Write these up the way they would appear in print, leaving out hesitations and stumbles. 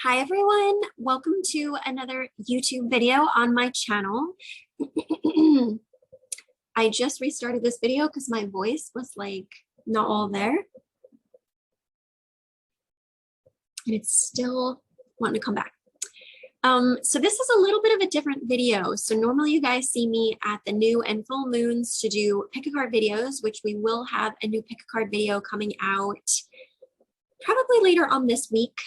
Hi everyone, welcome to another YouTube video on my channel. I just restarted this video because my voice was like not all there. And it's still wanting to come back. So this is a little bit of a different video. So normally you guys see me at the new and full moons to do pick a card videos, which we will have a new pick a card video coming out probably later on this week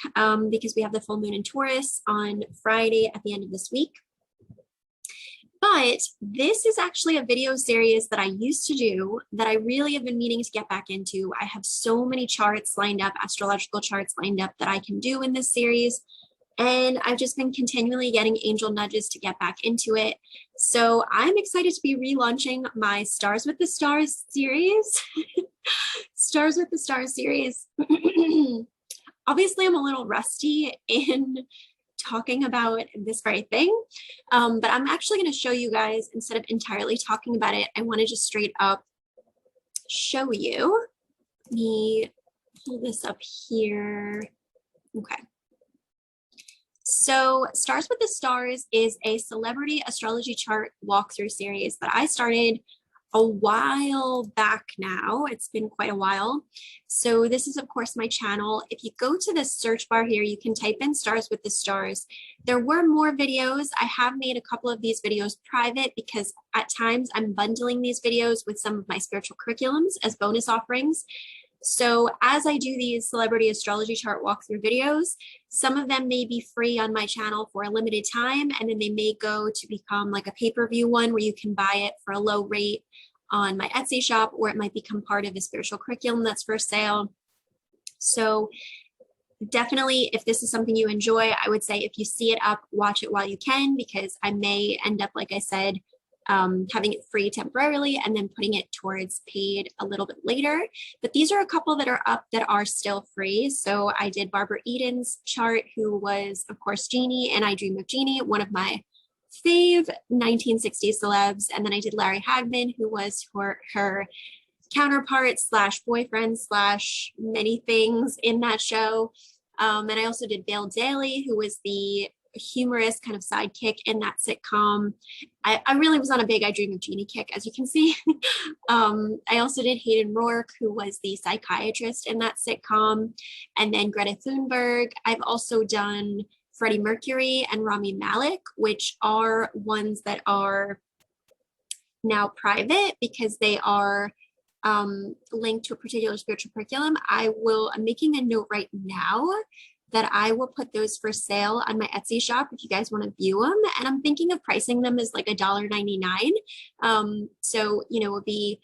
because we have the full moon in Taurus on Friday at the end of this week. But this is actually a video series that I used to do that I really have been meaning to get back into. I have so many charts lined up, astrological charts lined up that I can do in this series. And I've just been continually getting angel nudges to get back into it. So I'm excited to be relaunching my Stars with the Stars series. Stars with the Stars series. Obviously, I'm a little rusty in talking about this very thing, but I'm actually going to show you guys, instead of entirely talking about it, I want to just straight up show you. Let me pull this up here. Okay. So Stars with the Stars is a celebrity astrology chart walkthrough series that I started a while back now. It's been quite a while. So this is, of course, my channel. If you go to the search bar here, you can type in Stars with the Stars. There were more videos. I have made a couple of these videos private because at times I'm bundling these videos with some of my spiritual curriculums as bonus offerings. So as I do these celebrity astrology chart walkthrough videos, some of them may be free on my channel for a limited time, and then they may go to become like a pay-per-view one where you can buy it for a low rate on my Etsy shop, or it might become part of a spiritual curriculum that's for sale. So definitely, if this is something you enjoy, I would say if you see it up, watch it while you can, because I may end up, like I said, having it free temporarily and then putting it towards paid a little bit later. But these are a couple that are up that are still free. So I did Barbara Eden's chart, who was, of course, Jeannie, and I Dream of Jeannie, one of my fave 1960s celebs. And then I did Larry Hagman, who was her counterpart slash boyfriend slash many things in that show. And I also did Vale Daly, who was the humorous kind of sidekick in that sitcom. I really was on a big I Dream of Jeannie kick, as you can see. I also did Hayden Rourke, who was the psychiatrist in that sitcom, and then Greta Thunberg. I've also done Freddie Mercury and Rami Malek, which are ones that are now private because they are linked to a particular spiritual curriculum. I'm making a note right now that I will put those for sale on my Etsy shop if you guys want to view them. And I'm thinking of pricing them as like $1.99. So, you know, it would be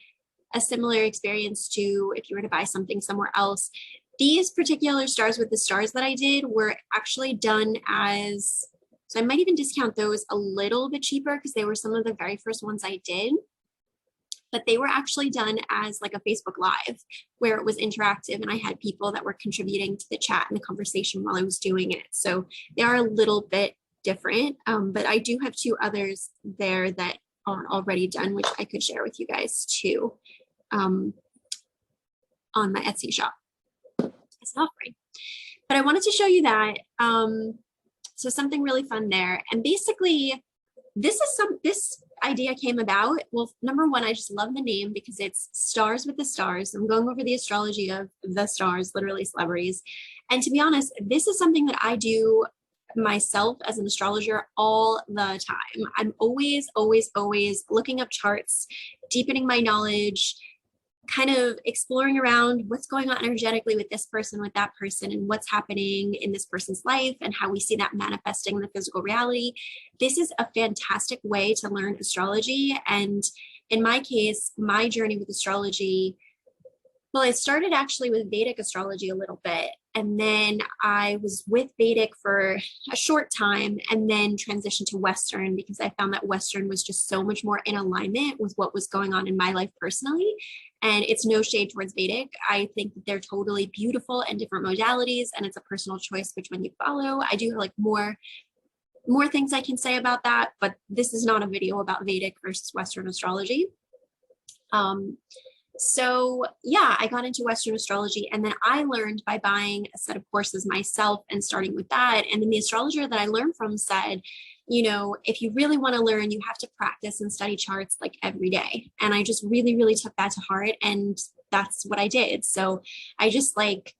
a similar experience to if you were to buy something somewhere else. These particular Stars with the Stars that I did were actually done as, so I might even discount those a little bit cheaper because they were some of the very first ones I did. But they were actually done as like a Facebook Live where it was interactive and I had people that were contributing to the chat and the conversation while I was doing it. So they are a little bit different, but I do have two others there that are already done, which I could share with you guys too on my Etsy shop as an offering. But I wanted to show you that. So something really fun there. And basically, this idea came about, well, number one, I just love the name because it's Stars with the Stars. I'm going over the astrology of the stars, literally celebrities. And to be honest, this is something that I do myself as an astrologer all the time. I'm always looking up charts, deepening my knowledge, kind of exploring around what's going on energetically with this person, with that person, and what's happening in this person's life and how we see that manifesting in the physical reality. This is a fantastic way to learn astrology. And in my case, my journey with astrology, well, it started actually with Vedic astrology a little bit. And then I was with Vedic for a short time and then transitioned to Western because I found that Western was just so much more in alignment with what was going on in my life personally. And it's no shade towards Vedic. I think that they're totally beautiful and different modalities, and it's a personal choice which one you follow. I do have like more things I can say about that, but this is not a video about Vedic versus Western astrology. So yeah, I got into Western astrology, and then I learned by buying a set of courses myself and starting with that. And then the astrologer that I learned from said, you know, if you really want to learn, you have to practice and study charts like every day. And I just really, really took that to heart. And that's what I did. So I just like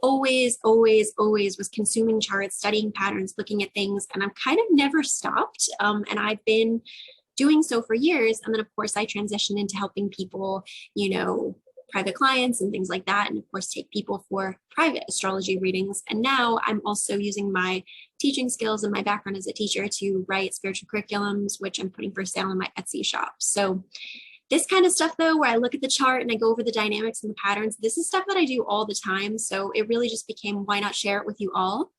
always was consuming charts, studying patterns, looking at things, and I've kind of never stopped. And I've been doing so for years. And then of course I transitioned into helping people, you know, private clients and things like that. And of course take people for private astrology readings. And now I'm also using my teaching skills and my background as a teacher to write spiritual curriculums, which I'm putting for sale in my Etsy shop. So this kind of stuff though, where I look at the chart and I go over the dynamics and the patterns, this is stuff that I do all the time. So it really just became, why not share it with you all?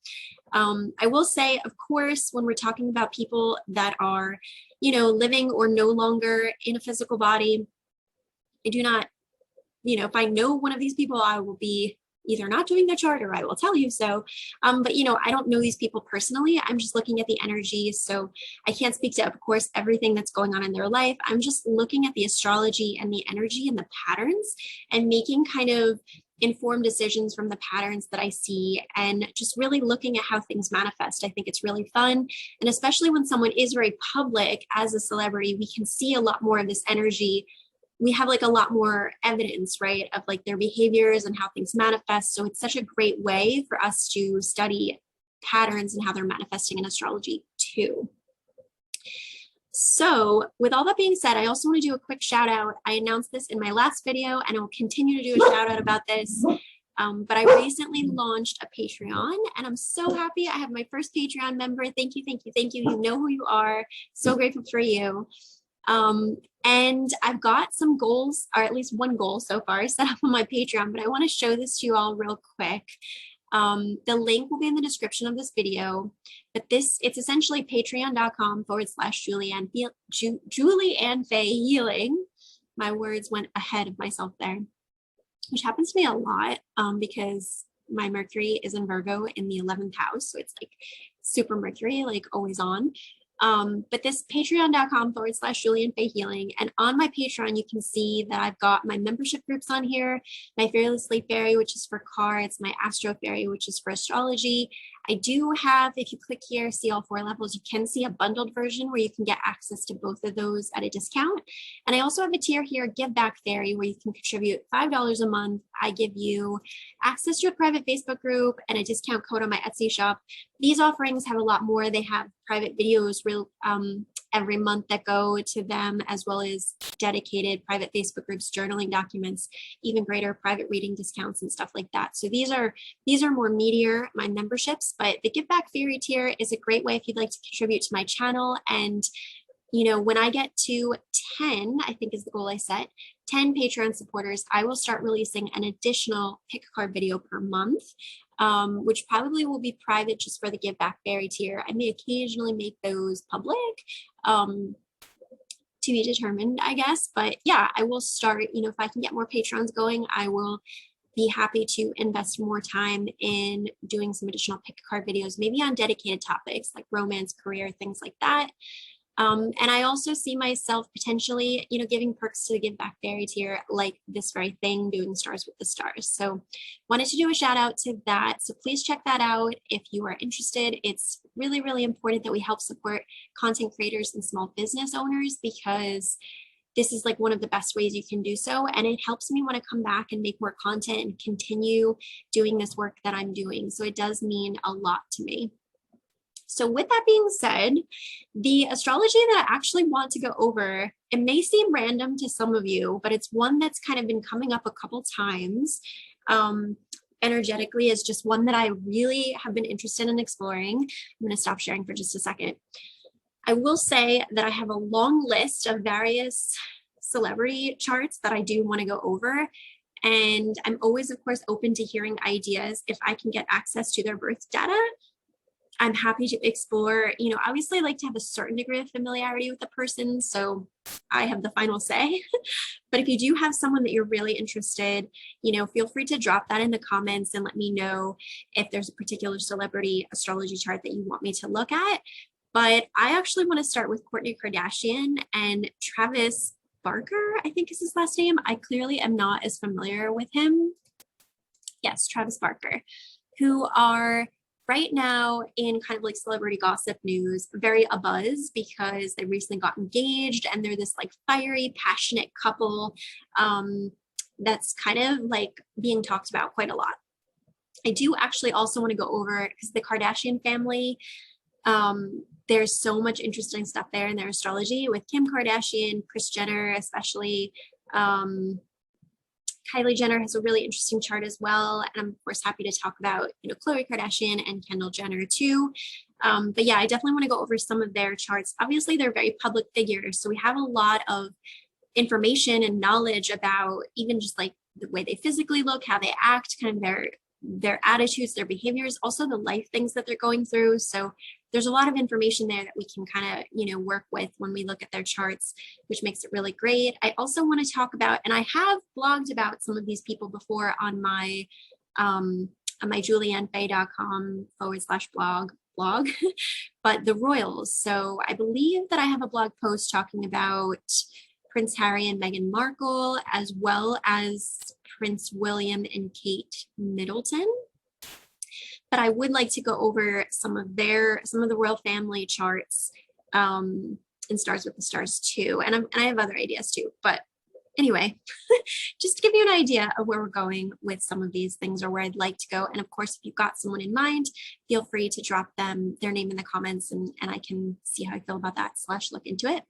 I will say, of course, when we're talking about people that are, you know, living or no longer in a physical body, I do not, you know, if I know one of these people, I will be either not doing their chart or I will tell you so. But, you know, I don't know these people personally. I'm just looking at the energy. So I can't speak to, of course, everything that's going on in their life. I'm just looking at the astrology and the energy and the patterns and making kind of informed decisions from the patterns that I see and just really looking at how things manifest. I think it's really fun. And especially when someone is very public as a celebrity, we can see a lot more of this energy. We have like a lot more evidence, right, of like their behaviors and how things manifest. So it's such a great way for us to study patterns and how they're manifesting in astrology too. So with all that being said, I also want to do a quick shout out. I announced this in my last video and I'll continue to do a shout out about this. But I recently launched a Patreon and I'm so happy. I have my first Patreon member. Thank you, thank you, thank you. You know who you are. So grateful for you. And I've got some goals, or at least one goal so far set up on my Patreon, but I want to show this to you all real quick. The link will be in the description of this video, but it's essentially patreon.com/Julianne Fay Healing. My words went ahead of myself there, which happens to me a lot, because my Mercury is in Virgo in the 11th house. So it's like super Mercury, like always on. But this patreon.com/Julianne Fay Healing. And on my Patreon, you can see that I've got my membership groups on here, my Fearlessly Fairy, which is for cards, my Astro Fairy, which is for astrology. I do have, if you click here, see all 4 levels, you can see a bundled version where you can get access to both of those at a discount. And I also have a tier here, Give Back Fairy, where you can contribute $5 a month. I give you access to a private Facebook group and a discount code on my Etsy shop. These offerings have a lot more. They have private videos every month that go to them, as well as dedicated private Facebook groups, journaling documents, even greater private reading discounts and stuff like that. So these are more meatier, my memberships, but the Give Back Fairy tier is a great way if you'd like to contribute to my channel. And you know, when I get to 10, I think is the goal I set, 10 Patreon supporters, I will start releasing an additional pick a card video per month, which probably will be private just for the Give Back Fairy tier. I may occasionally make those public, to be determined, I guess. But yeah, I will start, you know, if I can get more Patrons going, I will be happy to invest more time in doing some additional pick a card videos, maybe on dedicated topics like romance, career, things like that. And I also see myself potentially, you know, giving perks to the Give Back Fairy tier, like this very thing, doing Stars with the Stars. So wanted to do a shout out to that. So please check that out if you are interested. It's really, really important that we help support content creators and small business owners, because this is like one of the best ways you can do so. And it helps me want to come back and make more content and continue doing this work that I'm doing. So it does mean a lot to me. So with that being said, the astrology that I actually want to go over, it may seem random to some of you, but it's one that's kind of been coming up a couple times energetically, is just one that I really have been interested in exploring. I'm going to stop sharing for just a second. I will say that I have a long list of various celebrity charts that I do want to go over. And I'm always, of course, open to hearing ideas. If I can get access to their birth data, I'm happy to explore. You know, obviously I like to have a certain degree of familiarity with the person, so I have the final say. But if you do have someone that you're really interested, you know, feel free to drop that in the comments and let me know if there's a particular celebrity astrology chart that you want me to look at. But I actually want to start with Kourtney Kardashian and Travis Barker, I think is his last name. I clearly am not as familiar with him. Yes, Travis Barker, who are right now in kind of like celebrity gossip news, very abuzz because they recently got engaged and they're this like fiery, passionate couple that's kind of like being talked about quite a lot. I do actually also want to go over because the Kardashian family, there's so much interesting stuff there in their astrology with Kim Kardashian, Kris Jenner, especially. Kylie Jenner has a really interesting chart as well. And I'm of course happy to talk about, Khloe Kardashian and Kendall Jenner too. But yeah, I definitely want to go over some of their charts. Obviously, they're very public figures. So we have a lot of information and knowledge about even just like the way they physically look, how they act, kind of their attitudes, their behaviors, also the life things that they're going through. So there's a lot of information there that we can kind of, work with when we look at their charts, which makes it really great. I also want to talk about, and I have blogged about some of these people before on my juliannefay.com/blog, but the royals. So I believe that I have a blog post talking about Prince Harry and Meghan Markle, as well as Prince William and Kate Middleton. But I would like to go over some of the royal family charts and stars with the stars too. And I have other ideas too. But anyway, just to give you an idea of where we're going with some of these things or where I'd like to go. And of course, if you've got someone in mind, feel free to drop their name in the comments and I can see how I feel about that / look into it.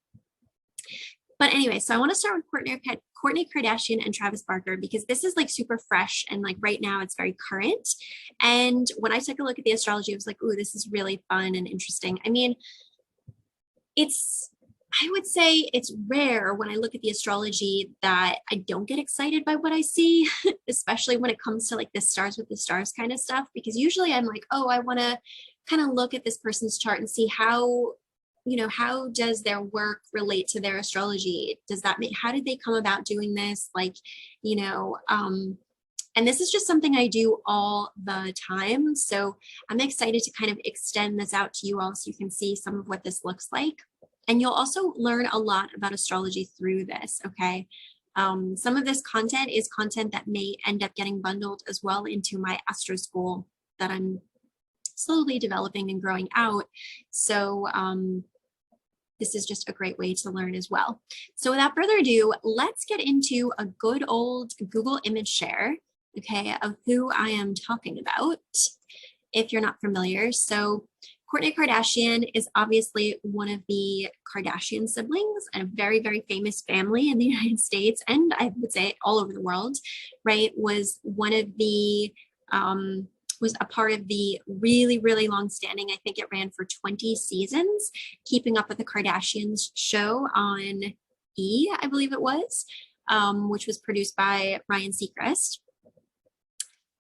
But anyway, so I want to start with Kourtney Kardashian and Travis Barker because this is like super fresh and like right now it's very current. And when I took a look at the astrology, I was like, ooh, this is really fun and interesting. I mean, I would say it's rare when I look at the astrology that I don't get excited by what I see, especially when it comes to like the stars with the stars kind of stuff, because usually I'm like, oh, I want to kind of look at this person's chart and see how does their work relate to their astrology? How did they come about doing this? And this is just something I do all the time. So I'm excited to kind of extend this out to you all so you can see some of what this looks like. And you'll also learn a lot about astrology through this, okay? Some of this content is content that may end up getting bundled as well into my Astro School that I'm slowly developing and growing out. So this is just a great way to learn as well. So without further ado, let's get into a good old Google image share, okay, of who I am talking about, if you're not familiar. So Kourtney Kardashian is obviously one of the Kardashian siblings and a very, very famous family in the United States, and I would say all over the world, right? Was a part of the really, really long standing, I think it ran for 20 seasons, Keeping Up with the Kardashians show on E, I believe it was, which was produced by Ryan Seacrest.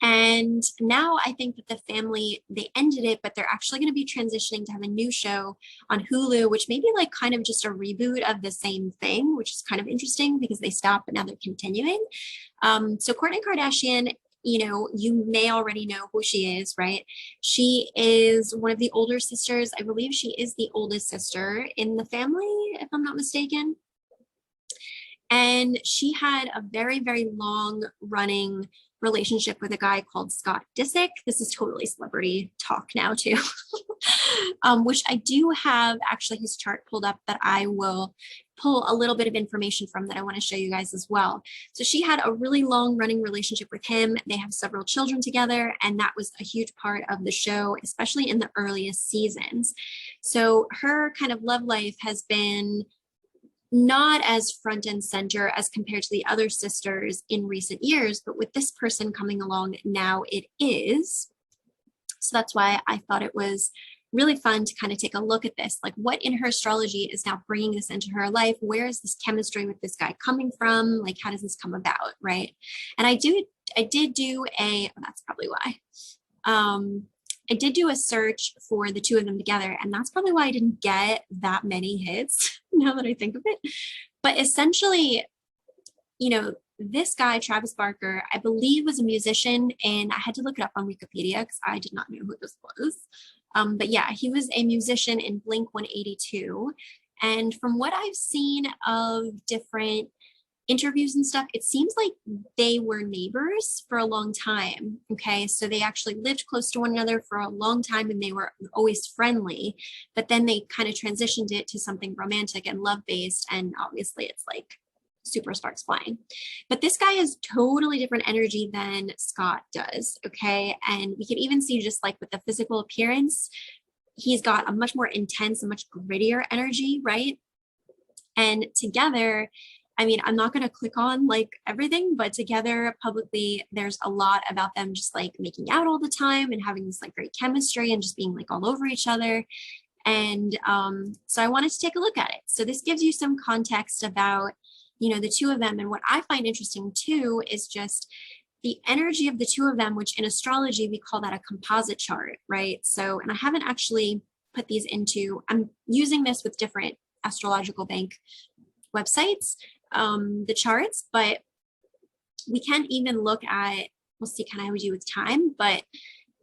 And now I think that the family, they ended it, but they're actually going to be transitioning to have a new show on Hulu, which may be like kind of just a reboot of the same thing, which is kind of interesting because they stopped, but now they're continuing. So Kourtney Kardashian, you may already know who she is, right? She is one of the older sisters. I believe she is the oldest sister in the family, if I'm not mistaken. And she had a very, very long running relationship with a guy called Scott Disick. This is totally celebrity talk now too, which I do have actually his chart pulled up that I will pull a little bit of information from that I want to show you guys as well. So she had a really long running relationship with him. They have several children together, and that was a huge part of the show, especially in the earliest seasons. So her kind of love life has been not as front and center as compared to the other sisters in recent years, but with this person coming along now it is. So that's why I thought it was really fun to kind of take a look at this, like what in her astrology is now bringing this into her life? Where is this chemistry with this guy coming from? Like, how does this come about, right? And I did do that's probably why. I did do a search for the two of them together, and that's probably why I didn't get that many hits now that I think of it. But essentially, this guy, Travis Barker, I believe was a musician, and I had to look it up on Wikipedia because I did not know who this was. But yeah, he was a musician in Blink 182, And from what I've seen of different interviews and stuff, it seems like they were neighbors for a long time. Okay, so they actually lived close to one another for a long time and they were always friendly, but then they kind of transitioned it to something romantic and love based, and obviously it's like super sparks flying. But this guy has totally different energy than Scott does. Okay, and we can even see, just like with the physical appearance, he's got a much more intense and much grittier energy, right? And together, I mean, I'm not going to click on like everything, but together publicly, there's a lot about them just like making out all the time and having this like great chemistry and just being like all over each other. And so I wanted to take a look at it. So this gives you some context about, you know, the two of them. And what I find interesting too is just the energy of the two of them, which in astrology, we call that a composite chart, right? So, and I haven't actually put these into, I'm using this with different astrological bank websites, the charts, but we can't even look at, we'll see kind of how we do with time, but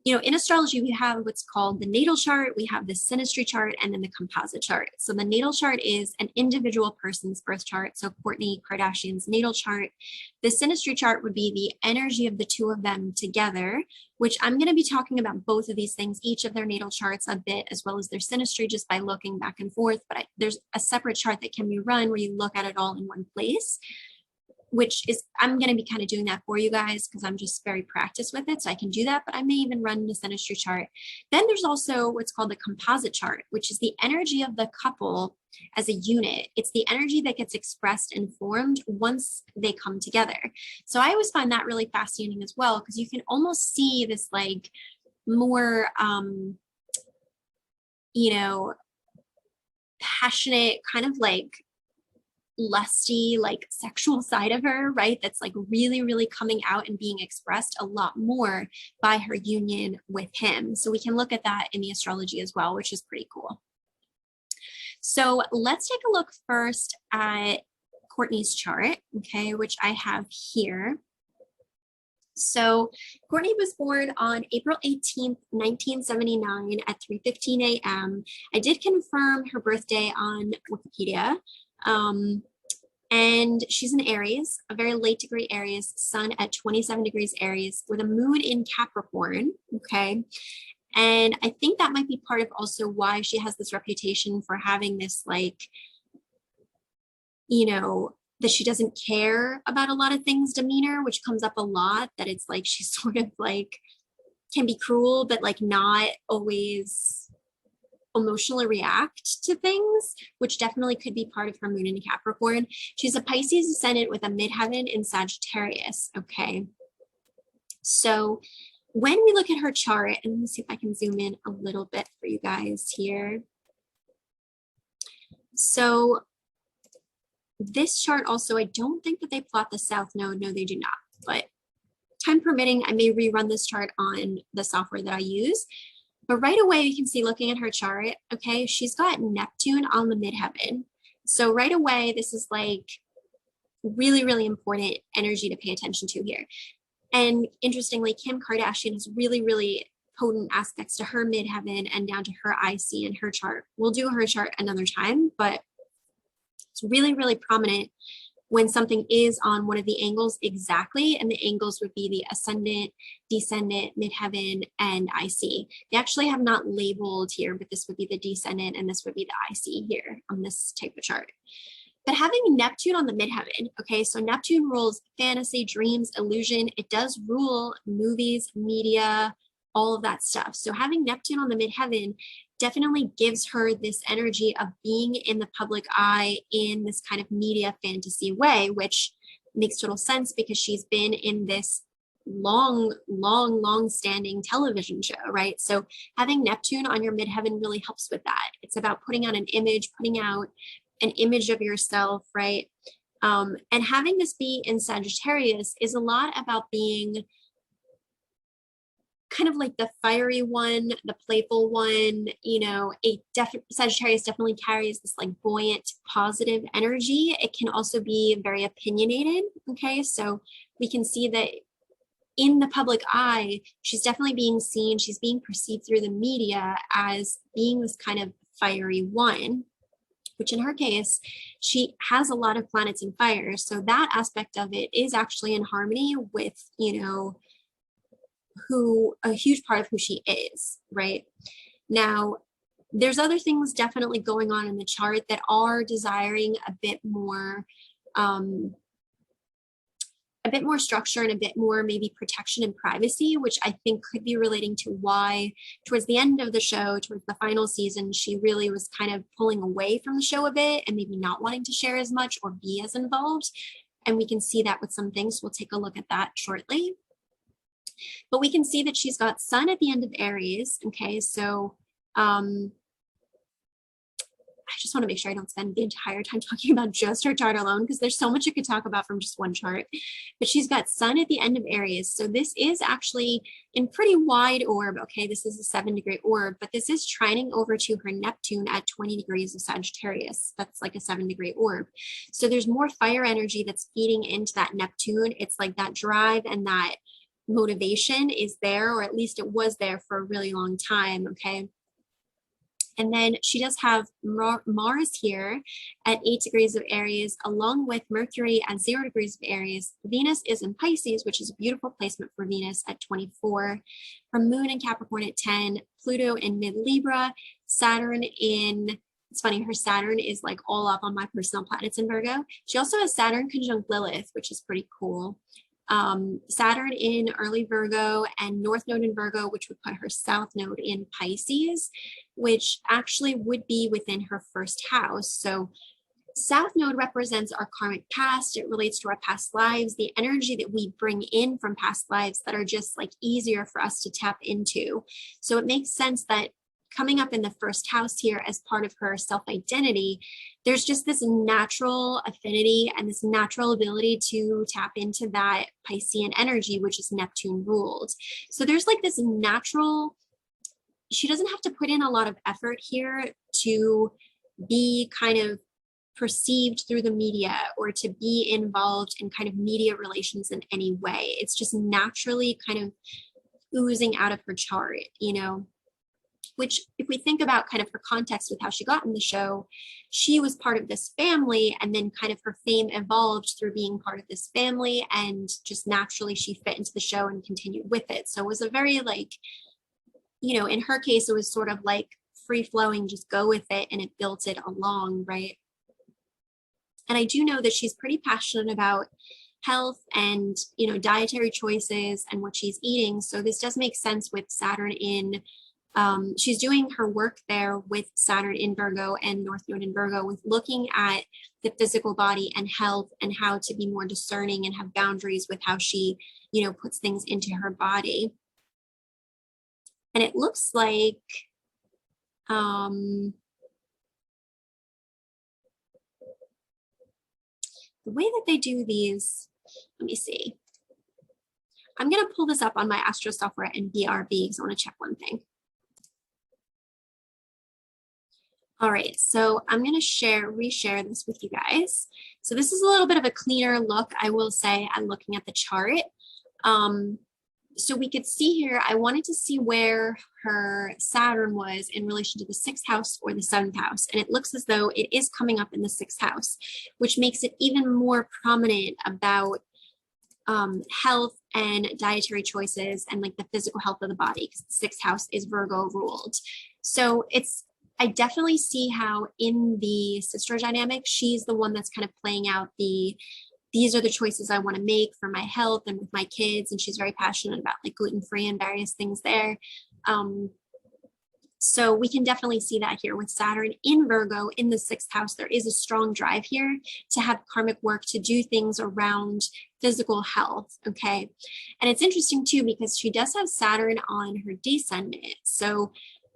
you know, in astrology, we have what's called the natal chart, we have the synastry chart, and then the composite chart. So the natal chart is an individual person's birth chart. So Kourtney Kardashian's natal chart. The synastry chart would be the energy of the two of them together, which I'm going to be talking about both of these things, each of their natal charts a bit, as well as their synastry, just by looking back and forth. But there's a separate chart that can be run where you look at it all in one place, which is, I'm going to be kind of doing that for you guys because I'm just very practiced with it. So I can do that, but I may even run the synastry chart. Then there's also what's called the composite chart, which is the energy of the couple as a unit. It's the energy that gets expressed and formed once they come together. So I always find that really fascinating as well, because you can almost see this like more, you know, passionate kind of like lusty, like sexual side of her, right? That's like really, really coming out and being expressed a lot more by her union with him. So we can look at that in the astrology as well, which is pretty cool. So let's take a look first at Kourtney's chart, okay, which I have here. So Kourtney was born on April 18th, 1979 at 3:15 a.m. I did confirm her birthday on Wikipedia. And she's an Aries, a very late degree Aries, sun at 27 degrees Aries with a moon in Capricorn, okay? And I think that might be part of also why she has this reputation for having this like, you know, that she doesn't care about a lot of things demeanor, which comes up a lot, that it's like she's sort of like, can be cruel, but like not always emotionally react to things, which definitely could be part of her moon in Capricorn. She's a Pisces ascendant with a midheaven in Sagittarius, okay? So when we look at her chart, and let me see if I can zoom in a little bit for you guys here. So this chart also, I don't think that they plot the South Node. No, they do not. But time permitting, I may rerun this chart on the software that I use. But right away, you can see looking at her chart, okay, she's got Neptune on the midheaven. So right away, this is like really, really important energy to pay attention to here. And interestingly, Kim Kardashian has really, really potent aspects to her midheaven and down to her IC in her chart. We'll do her chart another time, but it's really, really prominent when something is on one of the angles exactly, and the angles would be the ascendant, descendant, midheaven, and IC. They actually have not labeled here, but this would be the descendant and this would be the IC here on this type of chart. But having Neptune on the midheaven, okay, so Neptune rules fantasy, dreams, illusion. It does rule movies, media, all of that stuff. So having Neptune on the midheaven definitely gives her this energy of being in the public eye in this kind of media fantasy way, which makes total sense because she's been in this long standing television show, right? So having Neptune on your midheaven really helps with that. It's about putting out an image, putting out an image of yourself, right? And having this be in Sagittarius is a lot about being kind of like the fiery one, the playful one, you know, Sagittarius definitely carries this like buoyant, positive energy. It can also be very opinionated, okay? So we can see that in the public eye, she's definitely being seen, she's being perceived through the media as being this kind of fiery one. which in her case, she has a lot of planets in fire. So that aspect of it is actually in harmony with, you know, a huge part of who she is, right? Now, there's other things definitely going on in the chart that are desiring a bit more structure and a bit more maybe protection and privacy, which I think could be relating to why towards the end of the show, towards the final season, she really was kind of pulling away from the show a bit and maybe not wanting to share as much or be as involved. And we can see that with some things. We'll take a look at that shortly. But we can see that she's got Sun at the end of Aries. Okay, so I just want to make sure I don't spend the entire time talking about just her chart alone, because there's so much I could talk about from just one chart. But she's got Sun at the end of Aries. So this is actually in pretty wide orb. Okay, this is a 7-degree orb, but this is trining over to her Neptune at 20 degrees of Sagittarius. That's like a 7-degree orb. So there's more fire energy that's feeding into that Neptune. It's like that drive and that motivation is there, or at least it was there for a really long time. Okay. And then she does have Mars here at 8 degrees of Aries, along with Mercury at 0 degrees of Aries. Venus is in Pisces, which is a beautiful placement for Venus at 24. Her moon in Capricorn at 10, Pluto in mid-Libra, Saturn in, it's funny, her Saturn is like all up on my personal planets in Virgo. She also has Saturn conjunct Lilith, which is pretty cool. Saturn in early Virgo and North Node in Virgo, which would put her South Node in Pisces, which actually would be within her first house. So South Node represents our karmic past. It relates to our past lives, the energy that we bring in from past lives that are just like easier for us to tap into. So it makes sense that coming up in the first house here as part of her self-identity, there's just this natural affinity and this natural ability to tap into that Piscean energy, which is Neptune ruled. So there's like this natural, she doesn't have to put in a lot of effort here to be kind of perceived through the media or to be involved in kind of media relations in any way. It's just naturally kind of oozing out of her chart, you know? Which if we think about kind of her context with how she got in the show, she was part of this family, and then kind of her fame evolved through being part of this family, and just naturally she fit into the show and continued with it. So it was a very like, you know, in her case, it was sort of like free flowing, just go with it, and it built it along, right? And I do know that she's pretty passionate about health and, you know, dietary choices and what she's eating. So this does make sense with Saturn in she's doing her work there with Saturn in Virgo and North Node in Virgo, with looking at the physical body and health and how to be more discerning and have boundaries with how she, you know, puts things into her body. And it looks like the way that they do these, let me see. I'm going to pull this up on my Astro software and BRB because I want to check one thing. All right, so I'm going to reshare this with you guys. So this is a little bit of a cleaner look, I will say, at looking at the chart. So we could see here, I wanted to see where her Saturn was in relation to the 6th house or the 7th house. And it looks as though it is coming up in the 6th house, which makes it even more prominent about health and dietary choices and like the physical health of the body, because the 6th house is Virgo ruled. So I definitely see how in the sister dynamic, she's the one that's kind of playing out these are the choices I want to make for my health and with my kids. And she's very passionate about like gluten-free and various things there. So we can definitely see that here with Saturn in Virgo in the 6th house. There is a strong drive here to have karmic work, to do things around physical health. Okay. And it's interesting too, because she does have Saturn on her descendant. So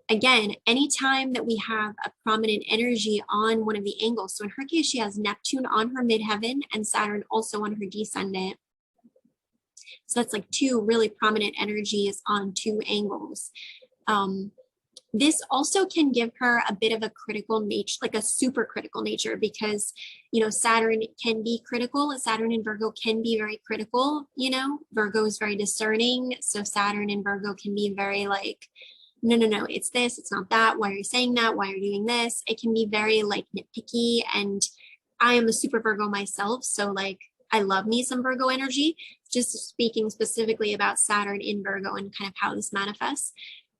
again, anytime that we have a prominent energy on one of the angles, so in her case, she has Neptune on her midheaven and Saturn also on her descendant. So that's like 2 really prominent energies on 2 angles. This also can give her a bit of a critical nature, like a super critical nature, because, you know, Saturn can be critical. Saturn in Virgo can be very critical, you know, Virgo is very discerning. So Saturn in Virgo can be very like, no, it's this, it's not that. Why are you saying that? Why are you doing this? It can be very like nitpicky. And I am a super Virgo myself. So like, I love me some Virgo energy, just speaking specifically about Saturn in Virgo and kind of how this manifests.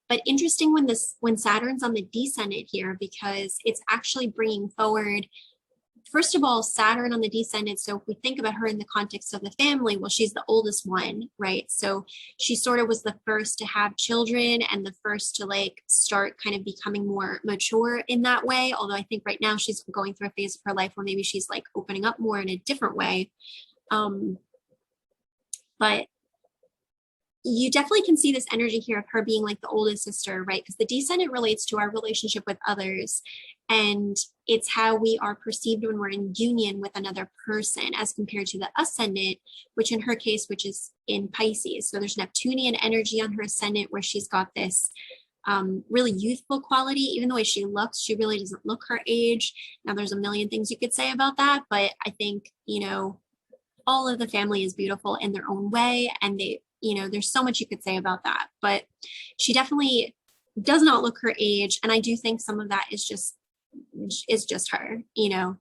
But interesting when Saturn's on the descendant here, because it's actually bringing forward, first of all, Saturn on the descendant. So if we think about her in the context of the family, well, she's the oldest one, right? So she sort of was the first to have children and the first to like start kind of becoming more mature in that way. Although I think right now she's going through a phase of her life where maybe she's like opening up more in a different way. But you definitely can see this energy here of her being like the oldest sister, right? Because the descendant relates to our relationship with others. And it's how we are perceived when we're in union with another person as compared to the ascendant, which in her case, which is in Pisces. So there's Neptunian energy on her ascendant where she's got this really youthful quality. Even the way she looks, she really doesn't look her age. Now there's a million things you could say about that, but I think, you know, all of the family is beautiful in their own way. And they, you know, there's so much you could say about that, but she definitely does not look her age. And I do think some of that is just her, you know.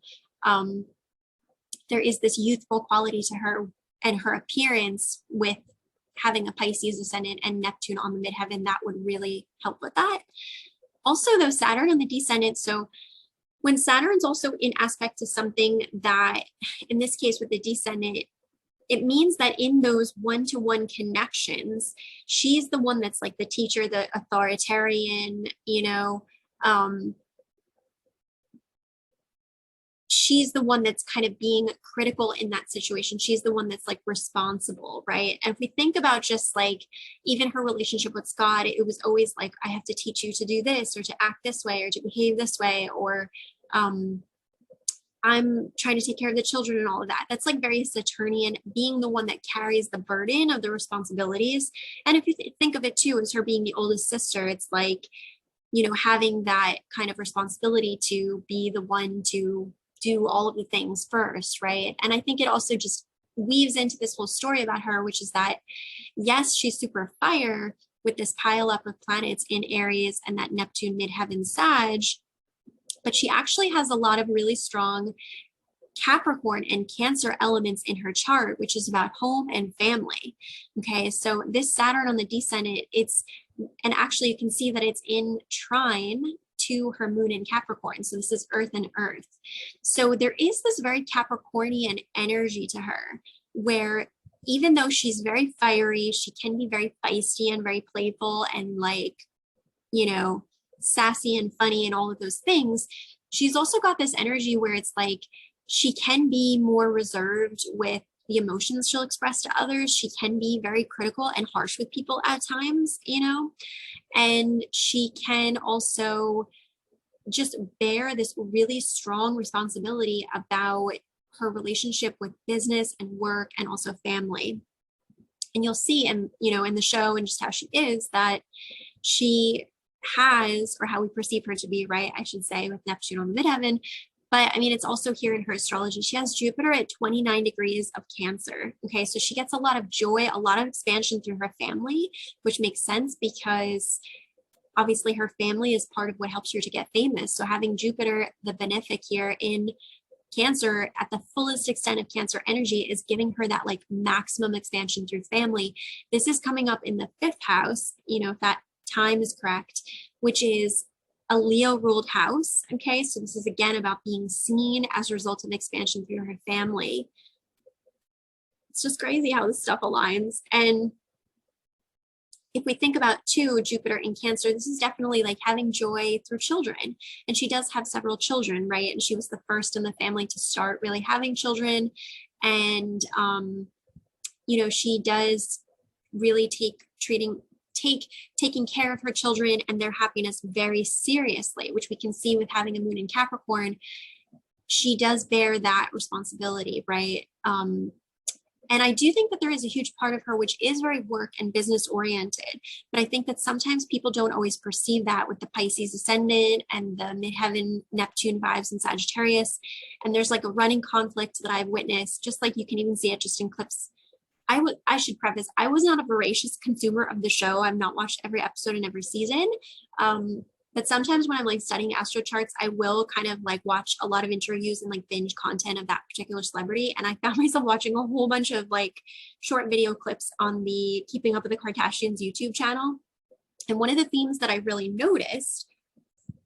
There is this youthful quality to her and her appearance with having a Pisces ascendant and Neptune on the midheaven that would really help with that. Also, though, Saturn on the descendant, so when Saturn's also in aspect to something that, in this case with the descendant, it means that in those one-to-one connections, she's the one that's like the teacher, the authoritarian, you know, she's the one that's kind of being critical in that situation. She's the one that's like responsible, right? And if we think about just like even her relationship with Scott, it was always like, I have to teach you to do this or to act this way or to behave this way, or I'm trying to take care of the children and all of that. That's like very Saturnian, being the one that carries the burden of the responsibilities. And if you think of it too, as her being the oldest sister, it's like, you know, having that kind of responsibility to be the one to do all of the things first, right? And I think it also just weaves into this whole story about her, which is that, yes, she's super fire with this pile up of planets in Aries and that Neptune midheaven Sag, but she actually has a lot of really strong Capricorn and Cancer elements in her chart, which is about home and family. Okay, so this Saturn on the descendant, and actually you can see that it's in trine to her moon in Capricorn. So this is Earth and Earth. So there is this very Capricornian energy to her where even though she's very fiery, she can be very feisty and very playful and like, you know, sassy and funny and all of those things. She's also got this energy where it's like she can be more reserved with the emotions she'll express to others. She can be very critical and harsh with people at times, you know, and she can also just bear this really strong responsibility about her relationship with business and work and also family. And you'll see, and you know, in the show and just how she is, that she has, or how we perceive her to be, right, I should say, with Neptune on the midheaven. But I mean, it's also here in her astrology. She has Jupiter at 29 degrees of Cancer. Okay, so she gets a lot of joy, a lot of expansion through her family, which makes sense because obviously her family is part of what helps her to get famous. So having Jupiter, the benefic here in Cancer at the fullest extent of Cancer energy is giving her that like maximum expansion through family. This is coming up in the 5th house, you know, if that time is correct, which is a Leo ruled house. Okay, so this is again about being seen as a result of expansion through her family. It's just crazy how this stuff aligns. And if we think about too, Jupiter in Cancer, this is definitely like having joy through children. And she does have several children, right? And she was the first in the family to start really having children. And, you know, she does really taking care of her children and their happiness very seriously, which we can see with having a moon in Capricorn. She does bear that responsibility, right? And I do think that there is a huge part of her which is very work and business oriented. But I think that sometimes people don't always perceive that with the Pisces ascendant and the midheaven Neptune vibes in Sagittarius. And there's like a running conflict that I've witnessed, just like you can even see it just in clips I should preface, I was not a voracious consumer of the show. I've not watched every episode and every season. But sometimes when I'm like studying astro charts, I will kind of like watch a lot of interviews and like binge content of that particular celebrity. And I found myself watching a whole bunch of like short video clips on the Keeping Up with the Kardashians YouTube channel. And one of the themes that I really noticed,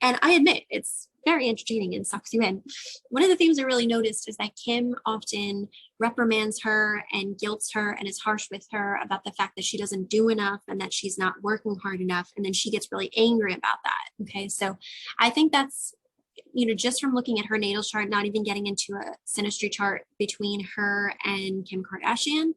and I admit it's very entertaining and sucks you in. One of the things I really noticed is that Kim often reprimands her and guilts her and is harsh with her about the fact that she doesn't do enough and that she's not working hard enough. And then she gets really angry about that. Okay. So I think that's, you know, just from looking at her natal chart, not even getting into a synastry chart between her and Kim Kardashian,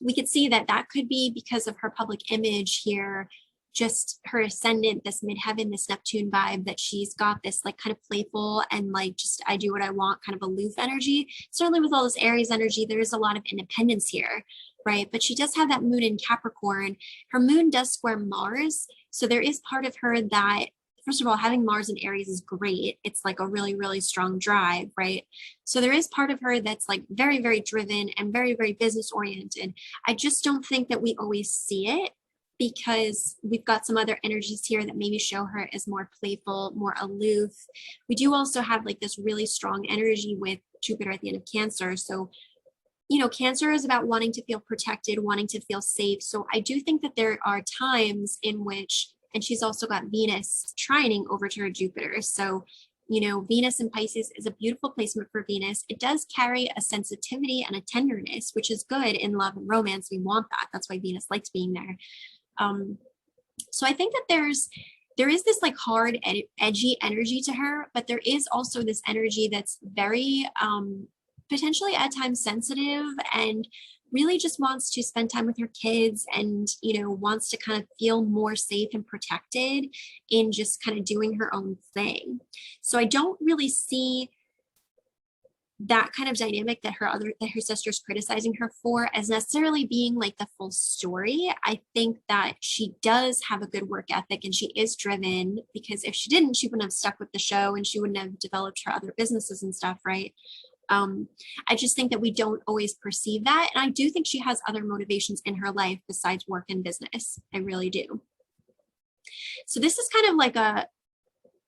we could see that that could be because of her public image here, just her ascendant, this midheaven, this Neptune vibe, that she's got this like kind of playful and like just I do what I want kind of aloof energy. Certainly with all this Aries energy, there is a lot of independence here, right? But she does have that moon in Capricorn. Her moon does square Mars. So there is part of her that, first of all, having Mars in Aries is great. It's like a really, really strong drive, right? So there is part of her that's like very, very driven and very, very business oriented. I just don't think that we always see it, because we've got some other energies here that maybe show her as more playful, more aloof. We do also have like this really strong energy with Jupiter at the end of Cancer. So, you know, Cancer is about wanting to feel protected, wanting to feel safe. So I do think that there are times in which, and she's also got Venus trining over to her Jupiter. So, you know, Venus in Pisces is a beautiful placement for Venus. It does carry a sensitivity and a tenderness, which is good in love and romance. We want that. That's why Venus likes being there. So I think that there is this like hard, edgy energy to her, but there is also this energy that's very potentially at times sensitive and really just wants to spend time with her kids and, you know, wants to kind of feel more safe and protected in just kind of doing her own thing. So I don't really see that kind of dynamic that her sister's criticizing her for as necessarily being like the full story. I think that she does have a good work ethic and she is driven, because if she didn't, she wouldn't have stuck with the show and she wouldn't have developed her other businesses and stuff, right? I just think that we don't always perceive that. And I do think she has other motivations in her life besides work and business. I really do. So this is kind of like a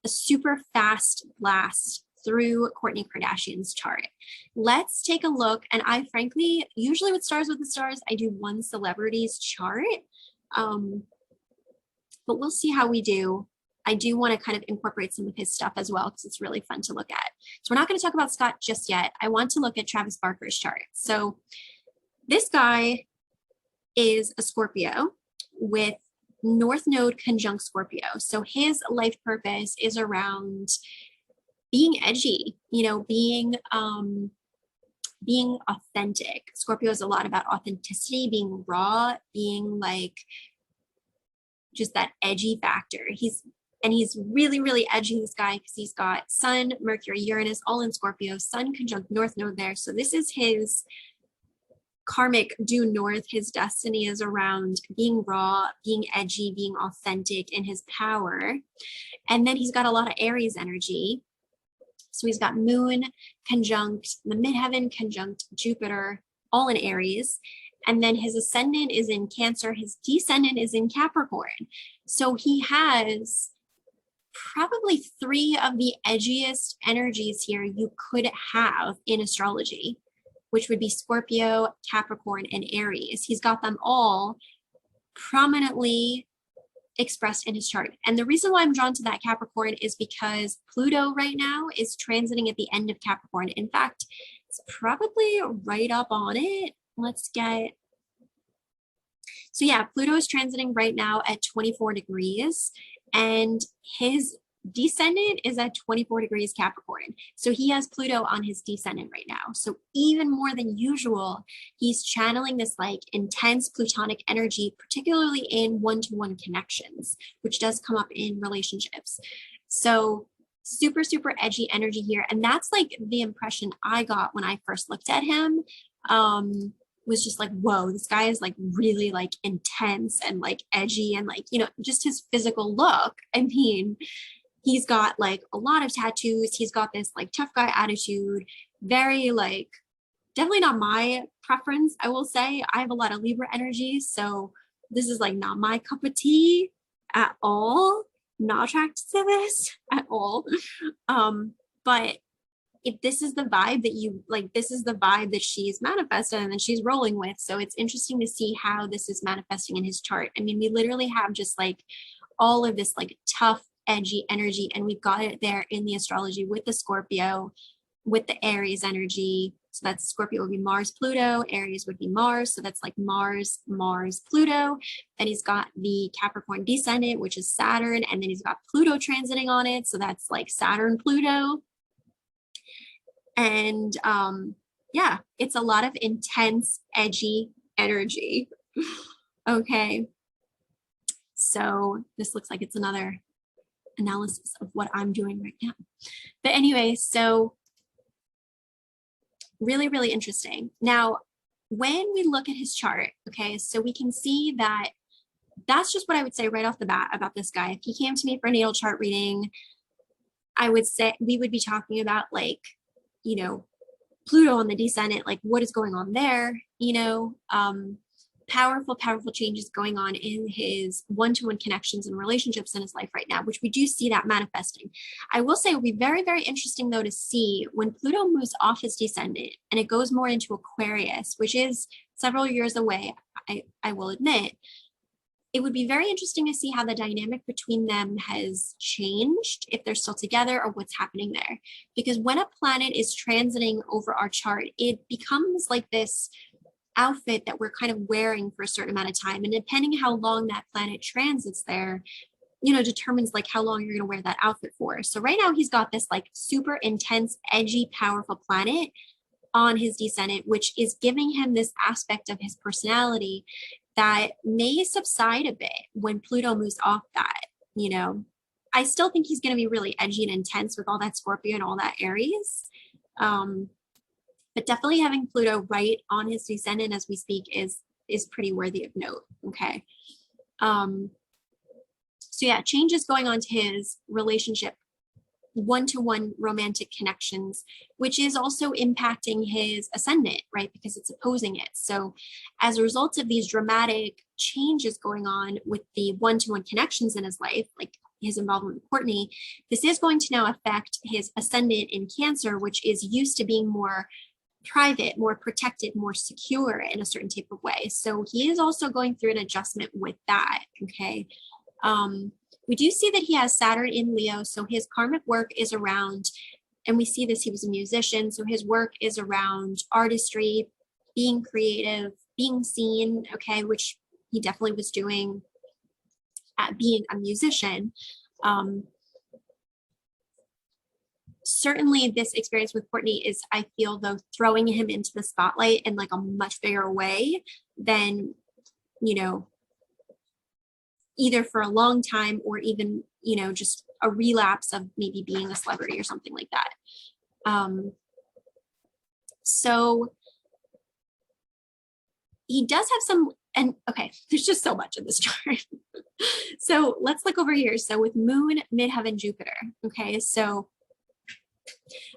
super fast blast through Kourtney Kardashian's chart. Let's take a look. And I frankly, usually with Stars with the Stars, I do one celebrity's chart. But we'll see how we do. I do want to kind of incorporate some of his stuff as well, because it's really fun to look at. So we're not going to talk about Scott just yet. I want to look at Travis Barker's chart. So this guy is a Scorpio with North Node conjunct Scorpio. So his life purpose is around being edgy, you know, being authentic. Scorpio is a lot about authenticity, being raw, being like just that edgy factor. He's really, really edgy, this guy, because he's got Sun, Mercury, Uranus, all in Scorpio, Sun conjunct North Node there. So this is his karmic due north. His destiny is around being raw, being edgy, being authentic in his power. And then he's got a lot of Aries energy. So he's got Moon conjunct the midheaven conjunct Jupiter, all in Aries. And then his ascendant is in Cancer. His descendant is in Capricorn. So he has probably three of the edgiest energies here you could have in astrology, which would be Scorpio, Capricorn, and Aries. He's got them all prominently expressed in his chart. And the reason why I'm drawn to that Capricorn is because Pluto right now is transiting at the end of Capricorn. In fact, it's probably right up on it. Let's get, so yeah, Pluto is transiting right now at 24 degrees and his descendant is at 24 degrees Capricorn. So he has Pluto on his descendant right now. So even more than usual, he's channeling this like intense Plutonic energy, particularly in one-to-one connections, which does come up in relationships. So super, super edgy energy here. And that's like the impression I got when I first looked at him. Was just like, whoa, this guy is like really like intense and like edgy and like, you know, just his physical look. I mean, he's got like a lot of tattoos. He's got this like tough guy attitude, very like definitely not my preference, I will say. I have a lot of Libra energy, so this is like not my cup of tea at all. Not attracted to this at all. But if this is the vibe that you like, this is the vibe that she's manifested and that she's rolling with. So it's interesting to see how this is manifesting in his chart. I mean, we literally have just like all of this like tough, edgy energy, and we've got it there in the astrology with the Scorpio, with the Aries energy. So that's Scorpio would be Mars, Pluto, Aries would be Mars. So that's like Mars, Mars, Pluto. Then he's got the Capricorn descendant, which is Saturn. And then he's got Pluto transiting on it. So that's like Saturn, Pluto. And yeah, it's a lot of intense, edgy energy. Okay. So this looks like it's another analysis of what I'm doing right now. But anyway, so really, really interesting. Now, when we look at his chart, okay, so we can see that that's just what I would say right off the bat about this guy. If he came to me for a natal chart reading, I would say we would be talking about like, you know, Pluto on the descendant, like what is going on there, you know, powerful changes going on in his one-to-one connections and relationships in his life right now, which we do see that manifesting. I will say it will be very, very interesting though to see when Pluto moves off his descendant and it goes more into Aquarius, which is several years away, I will admit. It would be very interesting to see how the dynamic between them has changed, if they're still together or what's happening there. Because when a planet is transiting over our chart, it becomes like this outfit that we're kind of wearing for a certain amount of time. And depending how long that planet transits there, you know, determines like how long you're going to wear that outfit for. So right now he's got this like super intense, edgy, powerful planet on his descendant, which is giving him this aspect of his personality that may subside a bit when Pluto moves off that, you know. I still think he's going to be really edgy and intense with all that Scorpio and all that Aries. But definitely having Pluto right on his descendant as we speak is pretty worthy of note. Okay. So yeah, changes going on to his relationship, one-to-one romantic connections, which is also impacting his ascendant, right? Because it's opposing it. So as a result of these dramatic changes going on with the one-to-one connections in his life, like his involvement with Kourtney, this is going to now affect his ascendant in Cancer, which is used to being more private, more protected, more secure in a certain type of way. So he is also going through an adjustment with that. Okay. We do see that he has Saturn in Leo. So his karmic work is around, and we see this, he was a musician. So his work is around artistry, being creative, being seen. Okay. Which he definitely was doing at being a musician. Certainly this experience with Kourtney is, I feel though, throwing him into the spotlight in like a much bigger way than, you know, either for a long time or even, you know, just a relapse of maybe being a celebrity or something like that. So he does have some, and okay, there's just so much in this chart. So let's look over here. So with Moon, Midheaven, Jupiter. Okay, so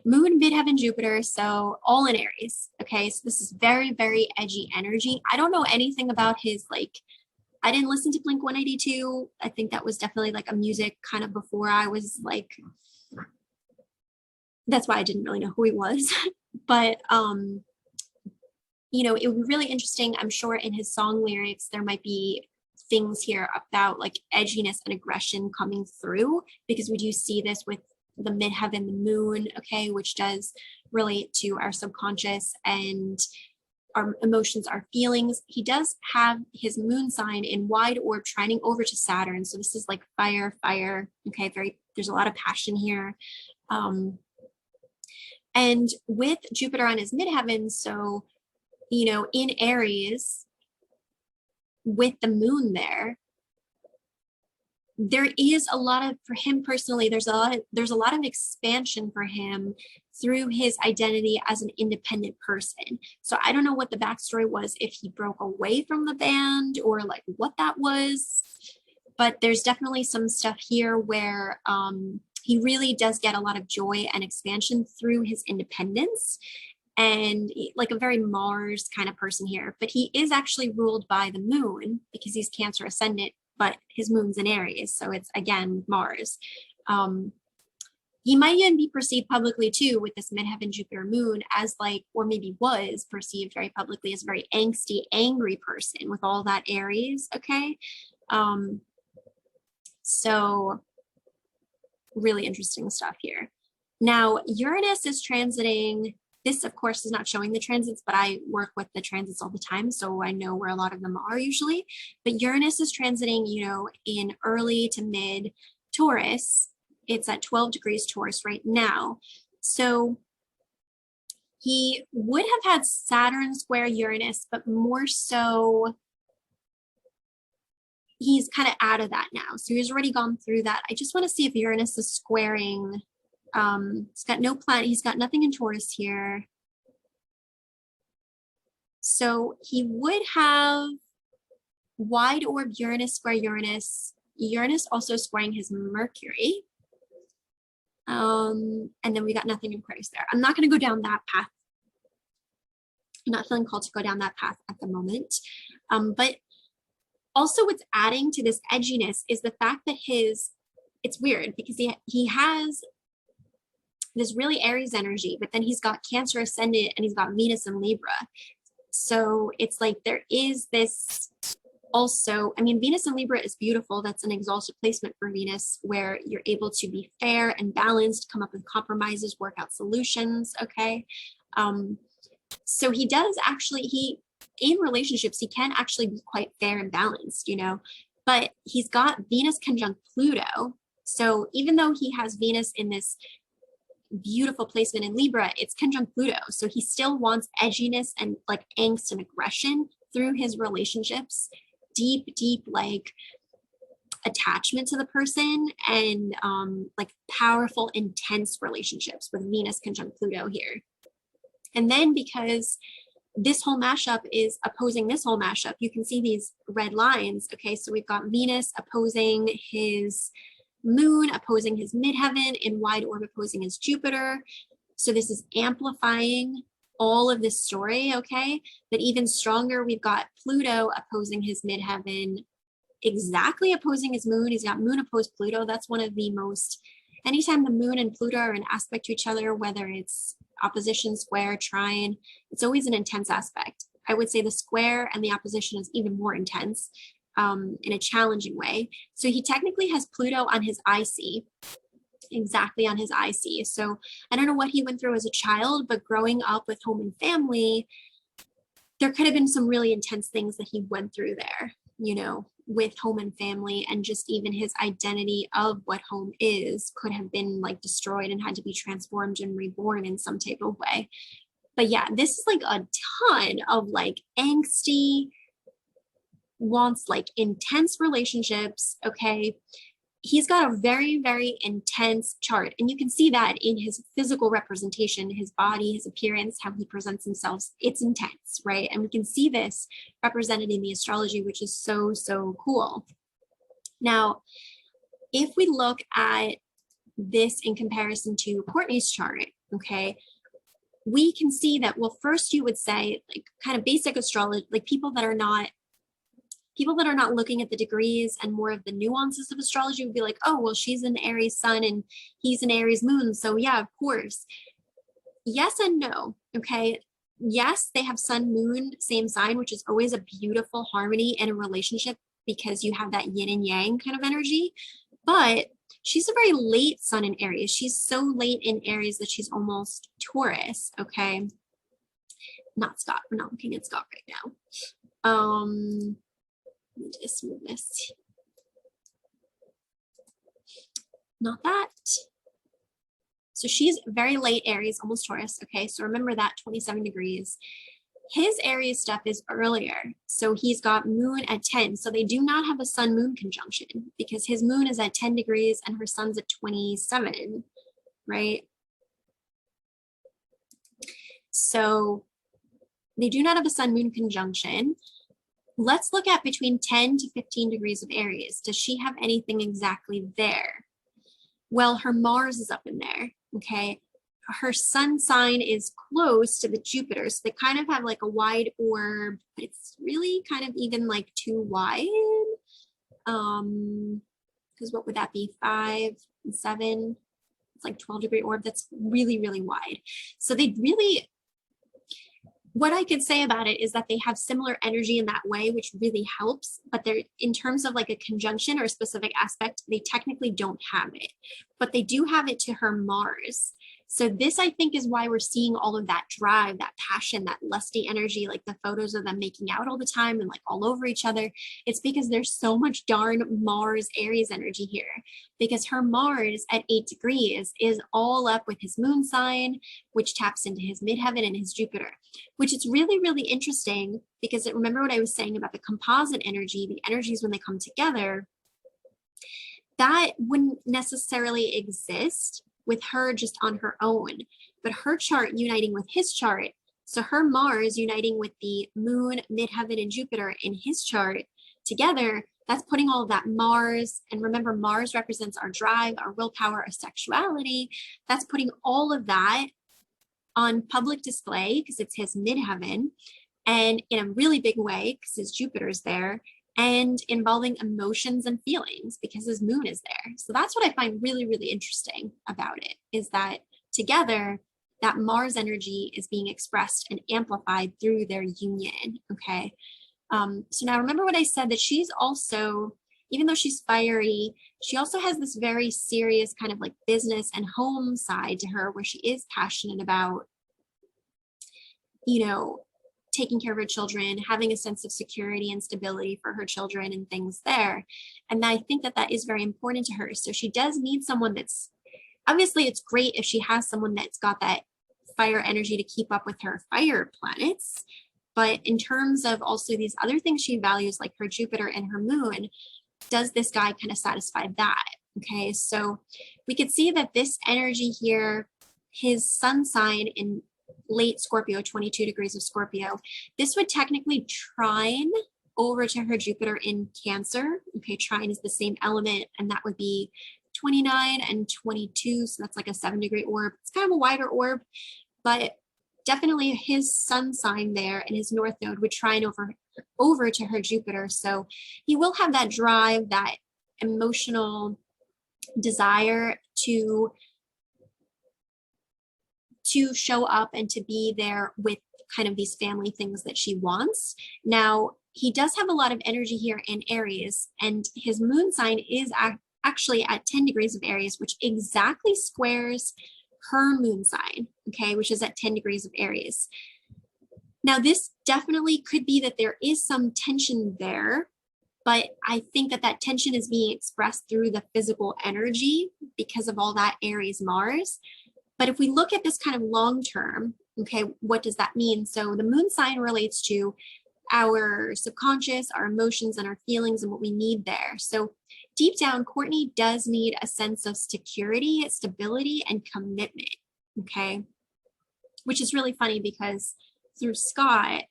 Moon, Midheaven, Jupiter, so all in Aries. Okay, so this is very, very edgy energy. I don't know anything about his, like, I didn't listen to Blink 182. I think that was definitely like a music kind of before I was like, that's why I didn't really know who he was. But, you know, it would be really interesting. I'm sure in his song lyrics, there might be things here about like edginess and aggression coming through, because we do see this with the midheaven, the moon, okay, which does relate to our subconscious and our emotions, our feelings. He does have his moon sign in wide orb trining over to Saturn. So this is like fire, okay, there's a lot of passion here. And with Jupiter on his midheaven, so, you know, in Aries, with the moon there is a lot of, for him personally, there's a lot of expansion for him through his identity as an independent person. So I don't know what the backstory was, if he broke away from the band or like what that was, but there's definitely some stuff here where he really does get a lot of joy and expansion through his independence. and like a very Mars kind of person here, but he is actually ruled by the moon because he's Cancer ascendant, but his moon's in Aries. So it's again, Mars. He might even be perceived publicly too with this midheaven Jupiter moon as like, or maybe was perceived very publicly as a very angsty, angry person with all that Aries. Okay. So really interesting stuff here. Now, Uranus is transiting. This, of course, is not showing the transits, but I work with the transits all the time, so I know where a lot of them are usually. But Uranus is transiting, you know, in early to mid Taurus. It's at 12 degrees Taurus right now. So he would have had Saturn square Uranus, but more so, he's kind of out of that now. So he's already gone through that. I just want to see if Uranus is squaring. He's got no planet. He's got nothing in Taurus here. So he would have wide orb Uranus square Uranus. Uranus also squaring his Mercury. And then we got nothing in Aquarius there. I'm not going to go down that path. I'm not feeling called to go down that path at the moment. But also what's adding to this edginess is the fact that it's weird because he has this really Aries energy, but then he's got Cancer ascendant and he's got Venus in Libra. So it's like there is this also, I mean, Venus in Libra is beautiful. That's an exalted placement for Venus where you're able to be fair and balanced, come up with compromises, work out solutions, okay? So he does actually, in relationships, he can actually be quite fair and balanced, you know, but he's got Venus conjunct Pluto. So even though he has Venus in this beautiful placement in Libra, it's conjunct Pluto. So he still wants edginess and like angst and aggression through his relationships, deep, like attachment to the person and like powerful, intense relationships with Venus conjunct Pluto here. And then because this whole mashup is opposing this whole mashup, you can see these red lines. Okay, so we've got Venus opposing his moon, opposing his midheaven, in wide orb opposing his Jupiter. So this is amplifying all of this story, okay? But even stronger, we've got Pluto opposing his midheaven, exactly opposing his moon. He's got moon opposed Pluto. That's one of the most, anytime the moon and Pluto are in aspect to each other, whether it's opposition, square, trine, it's always an intense aspect. I would say the square and the opposition is even more intense in a challenging way. So he technically has Pluto on his IC, exactly on his IC. So I don't know what he went through as a child, but growing up with home and family, there could have been some really intense things that he went through there, you know, with home and family, and just even his identity of what home is could have been like destroyed and had to be transformed and reborn in some type of way. But yeah, this is like a ton of like angsty, wants like intense relationships, okay? He's got a very, very intense chart, and you can see that in his physical representation, his body, his appearance, how he presents himself. It's intense, right? And we can see this represented in the astrology, which is so, so cool. Now, if we look at this in comparison to Kourtney's chart, okay, we can see that, well, first you would say like kind of basic astrology, like people that are not looking at the degrees and more of the nuances of astrology would be like, oh, well, she's an Aries sun and he's an Aries moon. So yeah, of course. Yes and no, okay? Yes, they have sun, moon, same sign, which is always a beautiful harmony in a relationship because you have that yin and yang kind of energy. But she's a very late sun in Aries. She's so late in Aries that she's almost Taurus, okay? Not Scott, we're not looking at Scott right now. Let me just move this. Not that. So she's very late Aries, almost Taurus. Okay, so remember that 27 degrees. His Aries stuff is earlier. So he's got moon at 10. So they do not have a sun moon conjunction because his moon is at 10 degrees and her sun's at 27, right? So they do not have a sun moon conjunction. Let's look at between 10 to 15 degrees of Aries. Does she have anything exactly there? Well, her Mars is up in there, okay? her sun sign is close to the Jupiter. So they kind of have like a wide orb, but it's really kind of even like too wide. Because what would that be? 5 and 7. It's like 12-degree orb. That's really, really wide. So they really, what I could say about it is that they have similar energy in that way, which really helps. But they're, in terms of like a conjunction or a specific aspect, they technically don't have it, but they do have it to her Mars. So this, I think, is why we're seeing all of that drive, that passion, that lusty energy, like the photos of them making out all the time and like all over each other. It's because there's so much darn Mars Aries energy here, because her Mars at 8 degrees is all up with his moon sign, which taps into his midheaven and his Jupiter, which is really, really interesting because remember what I was saying about the composite energy, the energies when they come together, that wouldn't necessarily exist with her just on her own, but her chart uniting with his chart. So her Mars uniting with the moon, midheaven, and Jupiter in his chart together, that's putting all of that Mars, and remember Mars represents our drive, our willpower, our sexuality. That's putting all of that on public display because it's his midheaven, and in a really big way because his Jupiter's there, and involving emotions and feelings because his moon is there. So that's what I find really, really interesting about it, is that together, that Mars energy is being expressed and amplified through their union, okay? So now remember what I said, that she's also, even though she's fiery, she also has this very serious kind of like business and home side to her where she is passionate about, you know, taking care of her children, having a sense of security and stability for her children and things there. And I think that that is very important to her. So she does need someone that's, obviously it's great if she has someone that's got that fire energy to keep up with her fire planets. But in terms of also these other things she values, like her Jupiter and her moon, does this guy kind of satisfy that? Okay, so we could see that this energy here, his sun sign in late Scorpio, 22 degrees of Scorpio, this would technically trine over to her Jupiter in Cancer. Okay, trine is the same element, and that would be 29 and 22, so that's like a 7-degree orb. It's kind of a wider orb, but definitely his sun sign there and his north node would trine over to her Jupiter. So he will have that drive, that emotional desire to show up and to be there with kind of these family things that she wants. Now, he does have a lot of energy here in Aries, and his moon sign is actually at 10 degrees of Aries, which exactly squares her moon sign, okay, which is at 10 degrees of Aries. Now, this definitely could be that there is some tension there, but I think that that tension is being expressed through the physical energy because of all that Aries Mars. But if we look at this kind of long term, okay, what does that mean? So the moon sign relates to our subconscious, our emotions, and our feelings and what we need there. So deep down, Kourtney does need a sense of security, stability, and commitment, okay? Which is really funny because through Scott,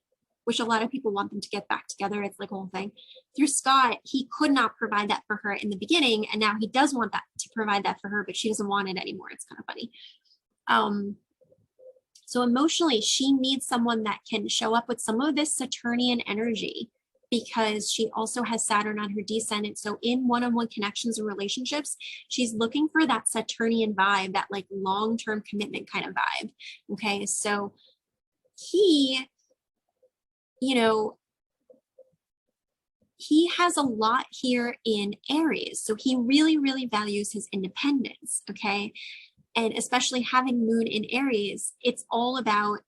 which a lot of people want them to get back together, it's like a whole thing. Through Scott, he could not provide that for her in the beginning, and now he does want that to provide that for her, but she doesn't want it anymore. It's kind of funny. So emotionally, she needs someone that can show up with some of this Saturnian energy because she also has Saturn on her descendant. So in one-on-one connections and relationships, she's looking for that Saturnian vibe, that like long-term commitment kind of vibe. Okay, so he, you know, he has a lot here in Aries. So he really, really values his independence, okay? And especially having moon in Aries, it's all about,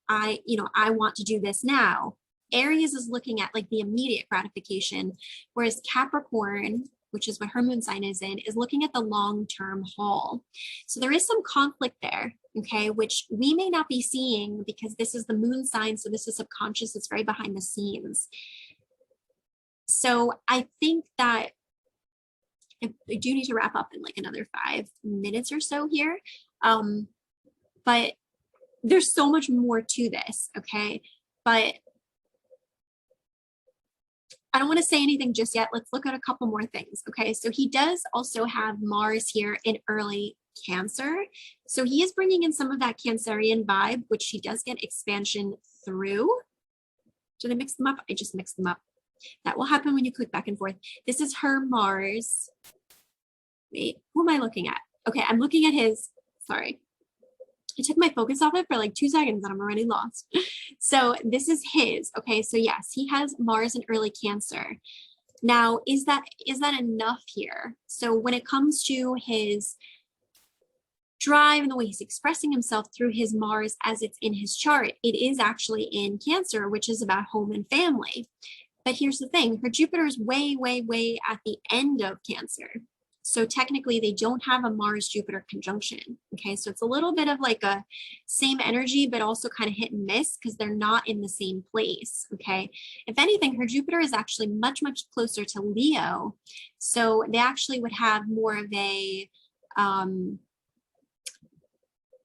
I want to do this now. Aries is looking at like the immediate gratification, whereas Capricorn, which is what her moon sign is in, is looking at the long-term haul. So there is some conflict there, okay, which we may not be seeing because this is the moon sign, so this is subconscious, it's very behind the scenes. So I think that I do need to wrap up in like another 5 minutes or so here. But there's so much more to this, okay? But I don't want to say anything just yet. Let's look at a couple more things, okay? So he does also have Mars here in early Cancer. So he is bringing in some of that Cancerian vibe, which he does get expansion through. Did I mix them up? I just mixed them up. That will happen when you click back and forth. This is her Mars. Wait, who am I looking at? Okay, I'm looking at his, sorry. I took my focus off it for like 2 seconds and I'm already lost. So this is his, okay? So yes, he has Mars in early Cancer. Now, is that enough here? So when it comes to his drive and the way he's expressing himself through his Mars as it's in his chart, it is actually in Cancer, which is about home and family. But here's the thing, her Jupiter is way, way, way at the end of Cancer. So technically they don't have a Mars-Jupiter conjunction, okay? So it's a little bit of like a same energy, but also kind of hit and miss because they're not in the same place, okay? If anything, her Jupiter is actually much, much closer to Leo. So they actually would have more of a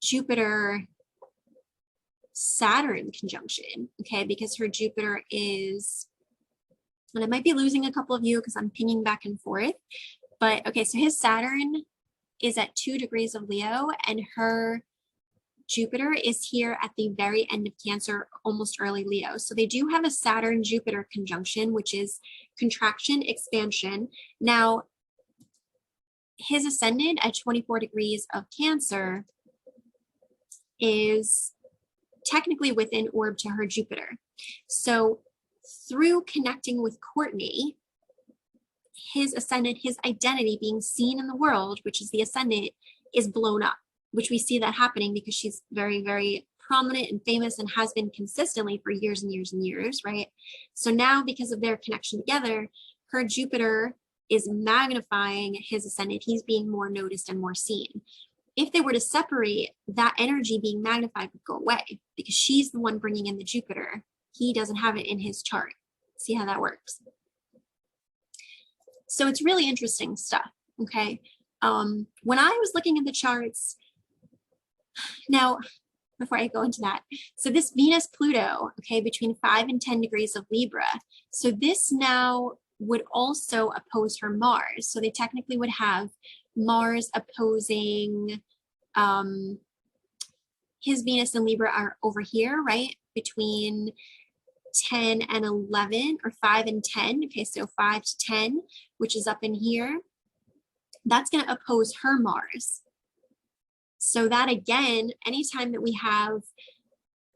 Jupiter-Saturn conjunction, okay? Because her Jupiter is, and I might be losing a couple of you because I'm pinging back and forth. But okay, so his Saturn is at 2 degrees of Leo and her Jupiter is here at the very end of Cancer, almost early Leo. So they do have a Saturn-Jupiter conjunction, which is contraction, expansion. Now, his ascendant at 24 degrees of Cancer is technically within orb to her Jupiter. So through connecting with Kourtney, his ascendant, his identity being seen in the world, which is the ascendant, is blown up, which we see that happening because she's very, very prominent and famous and has been consistently for years and years and years, right? So now because of their connection together, her Jupiter is magnifying his ascendant. He's being more noticed and more seen. If they were to separate, that energy being magnified would go away because she's the one bringing in the Jupiter. He doesn't have it in his chart. See how that works? So it's really interesting stuff, okay? When I was looking at the charts, now, before I go into that, so this Venus-Pluto, okay, between 5 and 10 degrees of Libra, so this now would also oppose her Mars. So they technically would have Mars opposing his Venus and Libra are over here, right? Between 10 and 11 or 5 and 10. Okay, so 5 to 10, which is up in here. That's going to oppose her Mars. So that again, anytime that we have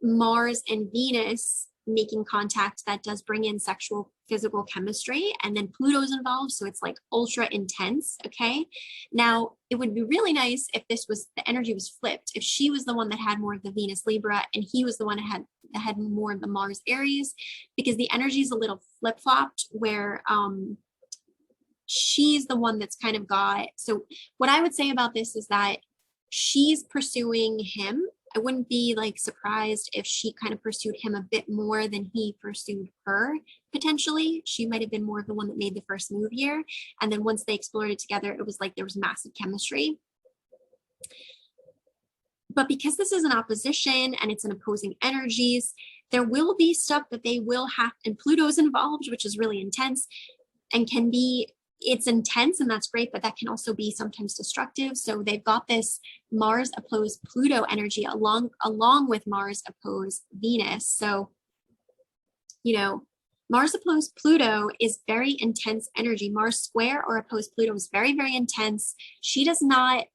Mars and Venus making contact, that does bring in sexual physical chemistry, and then Pluto's involved, so it's like ultra intense. Okay, now it would be really nice if this was, the energy was flipped, if she was the one that had more of the Venus Libra and he was the one that had more of the Mars Aries, because the energy is a little flip-flopped where she's the one that's kind of got, so what I would say about this is that she's pursuing him. I wouldn't be like surprised if she kind of pursued him a bit more than he pursued her, potentially. She might have been more of the one that made the first move here. And then once they explored it together, it was like there was massive chemistry. But because this is an opposition and it's an opposing energies, there will be stuff that they will have, and Pluto's involved, which is really intense and can be, it's intense and that's great, but that can also be sometimes destructive. So they've got this Mars opposed Pluto energy along with Mars opposed Venus. So, you know, Mars opposed Pluto is very intense energy. Mars square or opposed Pluto is very, very intense. She does not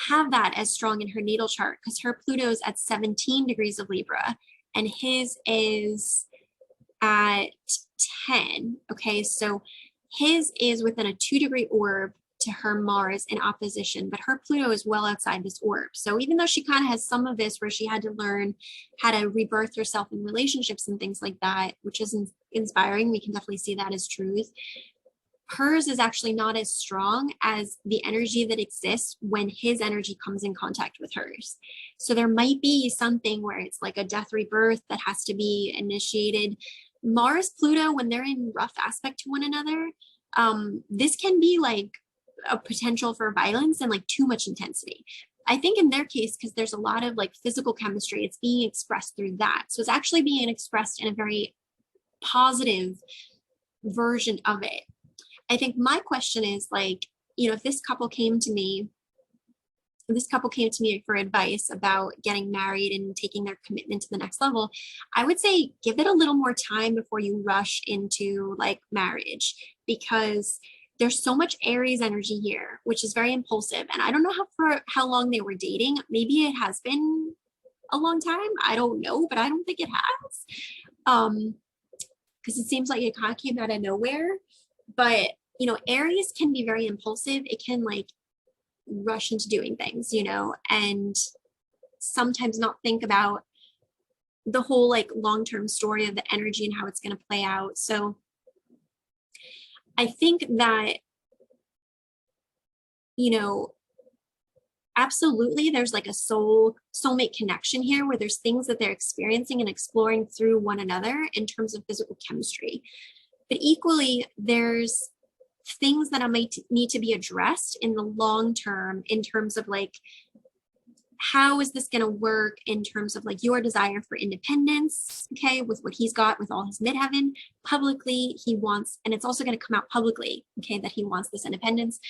have that as strong in her natal chart because her Pluto is at 17 degrees of Libra and his is at 10. Okay, so his is within a 2-degree orb to her Mars in opposition, but her Pluto is well outside this orb. So even though she kind of has some of this where she had to learn how to rebirth herself in relationships and things like that, which is inspiring, we can definitely see that as truth. Hers is actually not as strong as the energy that exists when his energy comes in contact with hers. So there might be something where it's like a death rebirth that has to be initiated. Mars, Pluto, when they're in rough aspect to one another, this can be like a potential for violence and like too much intensity. I think in their case, because there's a lot of like physical chemistry, it's being expressed through that. So it's actually being expressed in a very positive version of it. I think my question is like, you know, if this couple came to me this couple came to me for advice about getting married and taking their commitment to the next level, I would say give it a little more time before you rush into like marriage, because there's so much Aries energy here, which is very impulsive. And I don't know for how long they were dating. Maybe it has been a long time. I don't know, but I don't think it has. Because it seems like it kind of came out of nowhere. But you know, Aries can be very impulsive. It can like rush into doing things, you know, and sometimes not think about the whole like long-term story of the energy and how it's going to play out. So I think that, you know, absolutely there's like a soulmate connection here where there's things that they're experiencing and exploring through one another in terms of physical chemistry. But equally, there's things that I might need to be addressed in the long term in terms of like, how is this going to work in terms of like your desire for independence, okay, with what he's got with all his midheaven. Publicly, he wants, and it's also going to come out publicly, okay, that he wants this independence,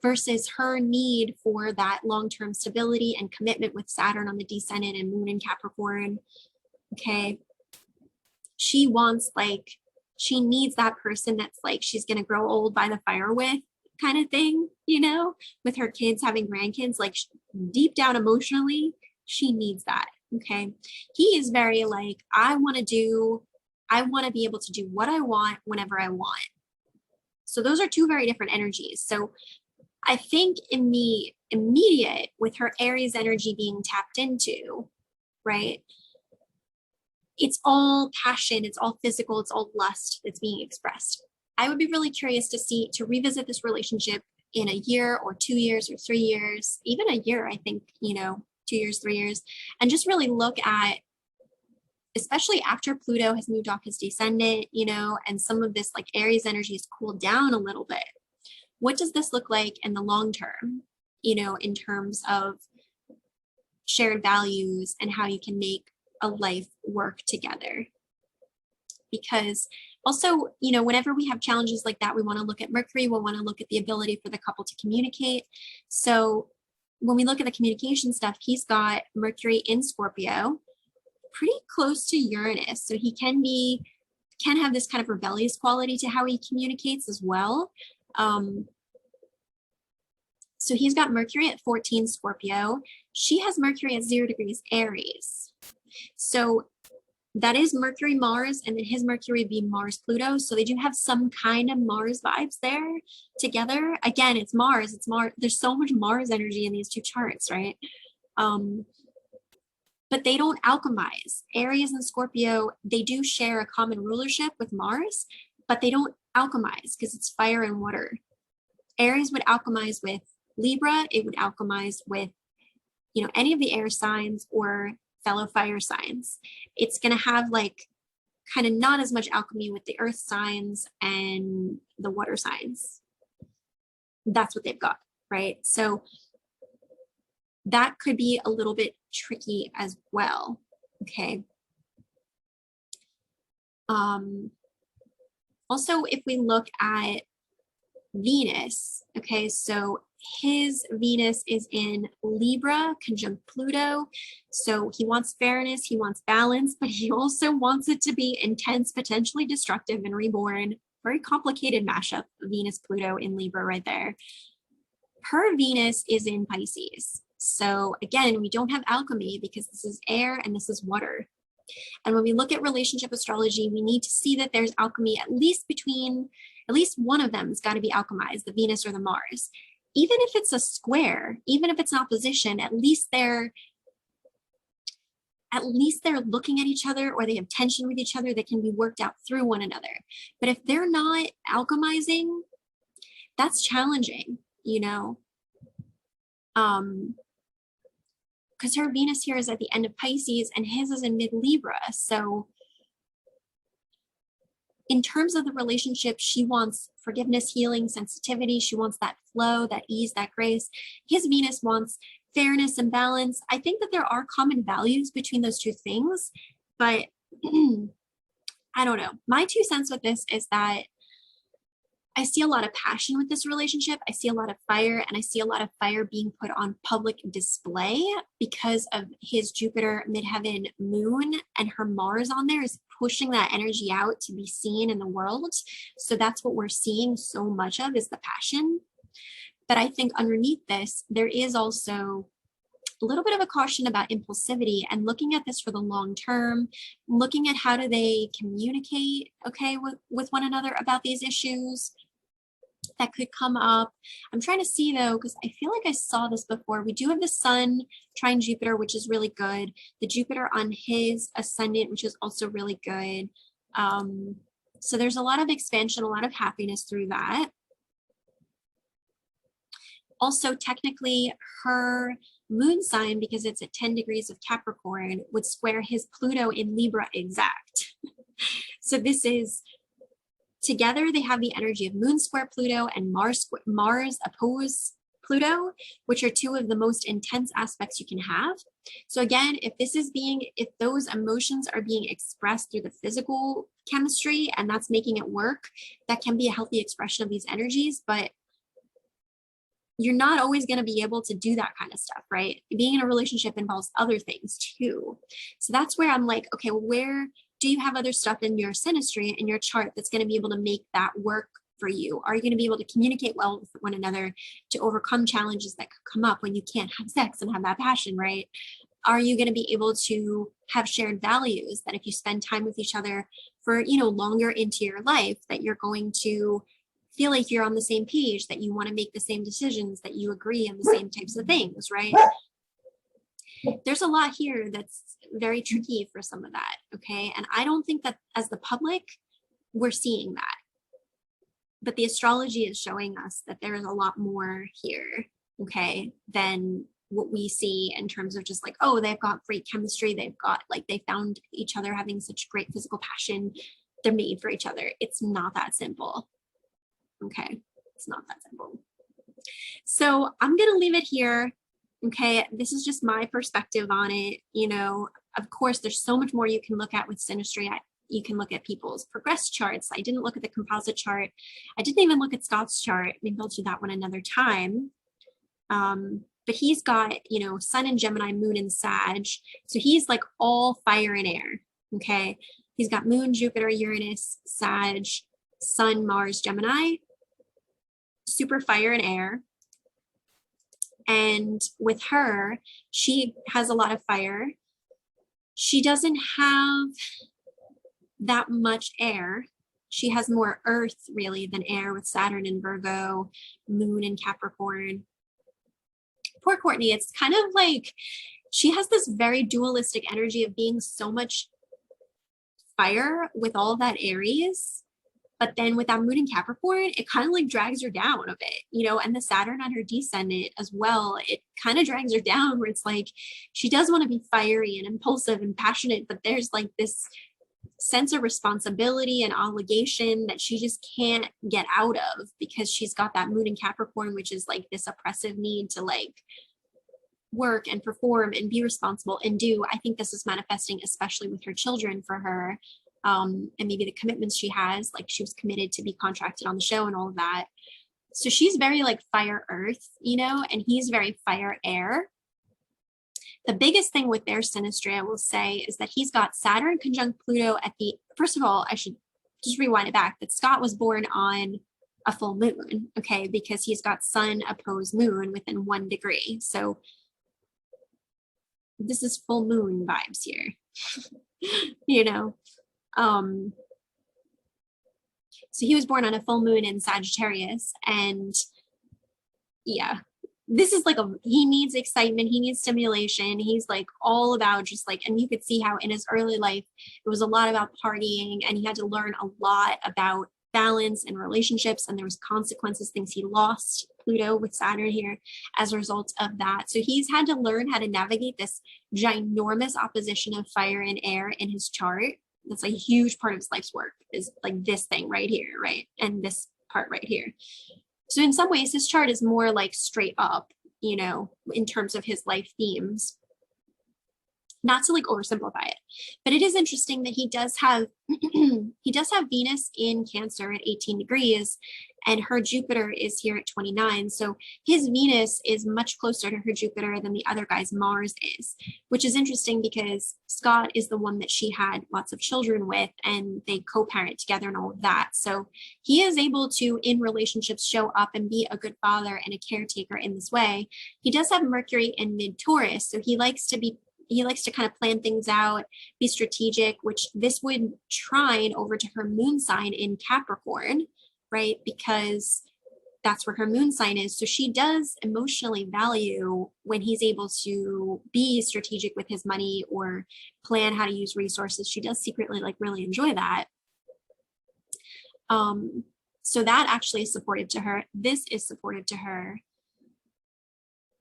versus her need for that long-term stability and commitment with Saturn on the descendant and Moon in Capricorn, okay. She wants like, she needs that person that's like she's going to grow old by the fire with kind of thing, you know, with her kids having grandkids, like deep down emotionally, she needs that. Okay. He is very like, I want to be able to do what I want whenever I want. So those are two very different energies. So I think in the immediate, with her Aries energy being tapped into, right? It's all passion, it's all physical, it's all lust that's being expressed. I would be really curious to revisit this relationship in a year or 2 years or 3 years, even a year, I think, you know, 2 years, 3 years, and just really look at, especially after Pluto has moved off his descendant, you know, and some of this like Aries energy has cooled down a little bit. What does this look like in the long term, you know, in terms of shared values and how you can make a life work together? Because also, you know, whenever we have challenges like that, we want to look at Mercury, we'll want to look at the ability for the couple to communicate. So when we look at the communication stuff, he's got Mercury in Scorpio, pretty close to Uranus. So he can have this kind of rebellious quality to how he communicates as well. So he's got Mercury at 14 Scorpio. She has Mercury at 0 degrees Aries. So that is Mercury Mars, and then his Mercury would be Mars Pluto. So they do have some kind of Mars vibes there together. Again, it's Mars. There's so much Mars energy in these two charts, right? But they don't alchemize. Aries and Scorpio, they do share a common rulership with Mars, but they don't alchemize because it's fire and water. Aries would alchemize with Libra. It would alchemize with, you know, any of the air signs or fellow fire signs. It's going to have like kind of not as much alchemy with the earth signs and the water signs. That's what they've got, right? So that could be a little bit tricky as well. Okay. Also, if we look at Venus, okay, so his Venus is in Libra conjunct Pluto. So he wants fairness, he wants balance, but he also wants it to be intense, potentially destructive and reborn. Very complicated mashup, Venus, Pluto in Libra right there. Her Venus is in Pisces. So again, we don't have alchemy because this is air and this is water. And when we look at relationship astrology, we need to see that there's alchemy at least one of them has got to be alchemized, the Venus or the Mars. Even if it's a square, even if it's an opposition, at least they're looking at each other, or they have tension with each other that can be worked out through one another. But if they're not alchemizing, that's challenging, you know? Because her Venus here is at the end of Pisces and his is in mid Libra. So in terms of the relationship, she wants forgiveness, healing, sensitivity. She wants that flow, that ease, that grace. His Venus wants fairness and balance. I think that there are common values between those two things, but I don't know. My 2 cents with this is that I see a lot of passion with this relationship. I see a lot of fire, and I see a lot of fire being put on public display because of his Jupiter midheaven moon, and her Mars on there is pushing that energy out to be seen in the world. So that's what we're seeing so much of, is the passion. But I think underneath this, there is also a little bit of a caution about impulsivity and looking at this for the long term, looking at how do they communicate, okay, with one another about these issues that could come up. I'm trying to see though, because I feel like I saw this before. We do have the Sun trine Jupiter, which is really good. The Jupiter on his ascendant, which is also really good. So there's a lot of expansion, a lot of happiness through that. Also, technically, her moon sign, because it's at 10 degrees of Capricorn, would square his Pluto in Libra exact. So this is, together they have the energy of moon square Pluto and Mars oppose Pluto, which are two of the most intense aspects you can have. So again, if those emotions are being expressed through the physical chemistry and that's making it work, that can be a healthy expression of these energies, but you're not always going to be able to do that kind of stuff, right? Being in a relationship involves other things too. So that's where I'm like, okay, where do you have other stuff in your synastry, in your chart, that's going to be able to make that work for you? Are you going to be able to communicate well with one another to overcome challenges that could come up when you can't have sex and have that passion, right? Are you going to be able to have shared values that if you spend time with each other for, longer into your life, that you're going to feel like you're on the same page, that you want to make the same decisions, that you agree on the same types of things, right? There's a lot here that's very tricky for some of that, okay? And I don't think that as the public, we're seeing that. But the astrology is showing us that there is a lot more here, okay, than what we see in terms of just like, oh, they've got great chemistry. They found each other having such great physical passion. They're made for each other. It's not that simple. Okay, it's not that simple. So I'm going to leave it here. Okay, this is just my perspective on it. Of course, there's so much more you can look at with synastry. You can look at people's progressed charts. I didn't look at the composite chart. I didn't even look at Scott's chart. Maybe I'll do that one another time. But he's got, Sun in Gemini, Moon in Sag. So he's like all fire and air. Okay, he's got Moon, Jupiter, Uranus, Sag, Sun, Mars, Gemini. Super fire and air. And with her, she has a lot of fire. She doesn't have that much air. She has more earth really than air, with Saturn in Virgo, Moon in Capricorn. Poor Kourtney, it's kind of like she has this very dualistic energy of being so much fire with all that Aries. But then with that Moon in Capricorn, it kind of like drags her down a bit, and the Saturn on her descendant as well, it kind of drags her down, where it's like she does want to be fiery and impulsive and passionate, but there's like this sense of responsibility and obligation that she just can't get out of, because she's got that Moon in Capricorn, which is like this oppressive need to like work and perform and be responsible and do. I think this is manifesting especially with her children for her. And maybe the commitments she has, like she was committed to be contracted on the show and all of that. So she's very like fire earth, and he's very fire air. The biggest thing with their synastry, I will say, is that he's got Saturn conjunct Pluto at the, first of all, I should just rewind it back, that Scott was born on a full moon, okay, because he's got Sun opposed Moon within 1 degree. So this is full moon vibes here, So he was born on a full moon in Sagittarius, and yeah, this is like he needs excitement, he needs stimulation, he's like all about just like, and you could see how in his early life it was a lot about partying, and he had to learn a lot about balance and relationships, and there was consequences, things he lost, Pluto with Saturn here, as a result of that. So he's had to learn how to navigate this ginormous opposition of fire and air in his chart. That's a huge part of his life's work, is like this thing right here, right? And this part right here. So in some ways, his chart is more like straight up, in terms of his life themes. not to like oversimplify it, but it is interesting that he does have he does have Venus in Cancer at 18 degrees, and her Jupiter is here at 29. So his Venus is much closer to her Jupiter than the other guy's Mars is, which is interesting because Scott is the one that she had lots of children with, and they co-parent together and all of that. So he is able to, in relationships, show up and be a good father and a caretaker in this way. He does have Mercury in mid-Taurus, so he likes to kind of plan things out, be strategic, which this would trine over to her moon sign in Capricorn, right? Because that's where her moon sign is. So she does emotionally value when he's able to be strategic with his money or plan how to use resources. She does secretly like really enjoy that. So that actually is supportive to her. This is supportive to her.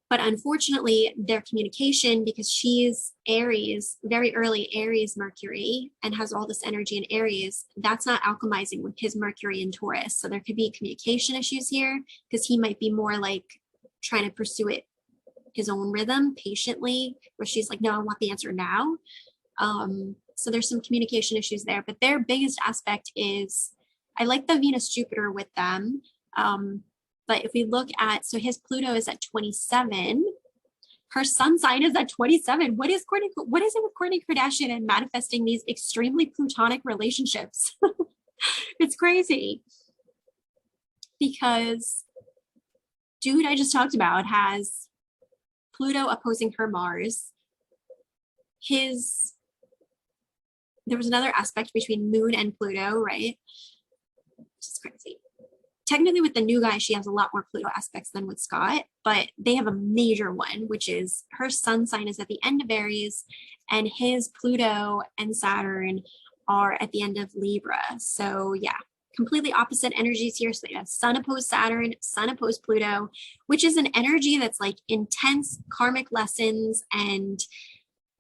But unfortunately, their communication, because she's Aries, very early Aries Mercury, and has all this energy in Aries, that's not alchemizing with his Mercury in Taurus. So there could be communication issues here, because he might be more like trying to pursue it his own rhythm patiently, where she's like, no, I want the answer now. So there's some communication issues there. But their biggest aspect is, I like the Venus Jupiter with them. But if we look at, so his Pluto is at 27, her sun sign is at 27. What is it with Kourtney Kardashian and manifesting these extremely plutonic relationships? It's crazy. Because dude I just talked about has Pluto opposing her Mars. There was another aspect between Moon and Pluto, right? Which is crazy. Technically with the new guy, she has a lot more Pluto aspects than with Scott, but they have a major one, which is her sun sign is at the end of Aries, and his Pluto and Saturn are at the end of Libra. So yeah, completely opposite energies here. So they have Sun opposed Saturn, Sun opposed Pluto, which is an energy that's like intense karmic lessons and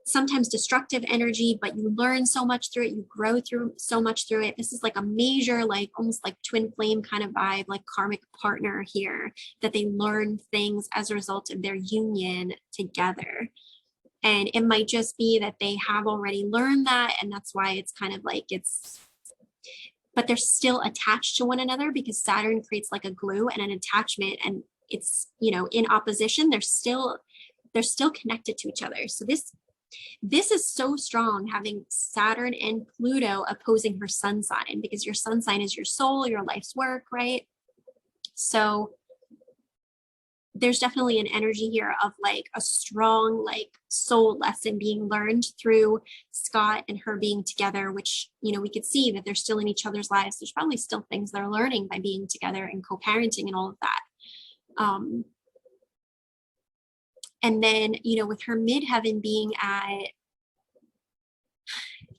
sometimes destructive energy, but you learn so much through it, you grow through so much through it. This is like a major, like almost like twin flame kind of vibe, like karmic partner here, that they learn things as a result of their union together. And it might just be that they have already learned that, and that's why it's kind of like but they're still attached to one another, because Saturn creates like a glue and an attachment, and it's, in opposition, they're still connected to each other. So this is so strong, having Saturn and Pluto opposing her sun sign, because your sun sign is your soul, your life's work, right? So there's definitely an energy here of like a strong like soul lesson being learned through Scott and her being together, which, we could see that they're still in each other's lives. There's probably still things they're learning by being together and co-parenting and all of that. And then, with her midheaven being at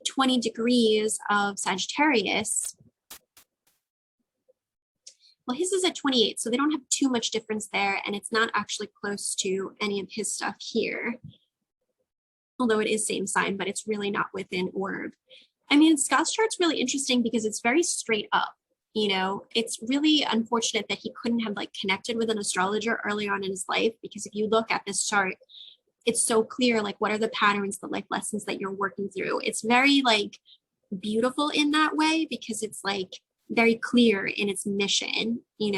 20 degrees of Sagittarius, well, his is at 28, so they don't have too much difference there, and it's not actually close to any of his stuff here. Although it is same sign, but it's really not within orb. I mean, Scott's chart's really interesting because it's very straight up. It's really unfortunate that he couldn't have like connected with an astrologer early on in his life, because if you look at this chart, it's so clear, like, what are the patterns, the life lessons that you're working through. It's very like beautiful in that way, because it's like very clear in its mission. He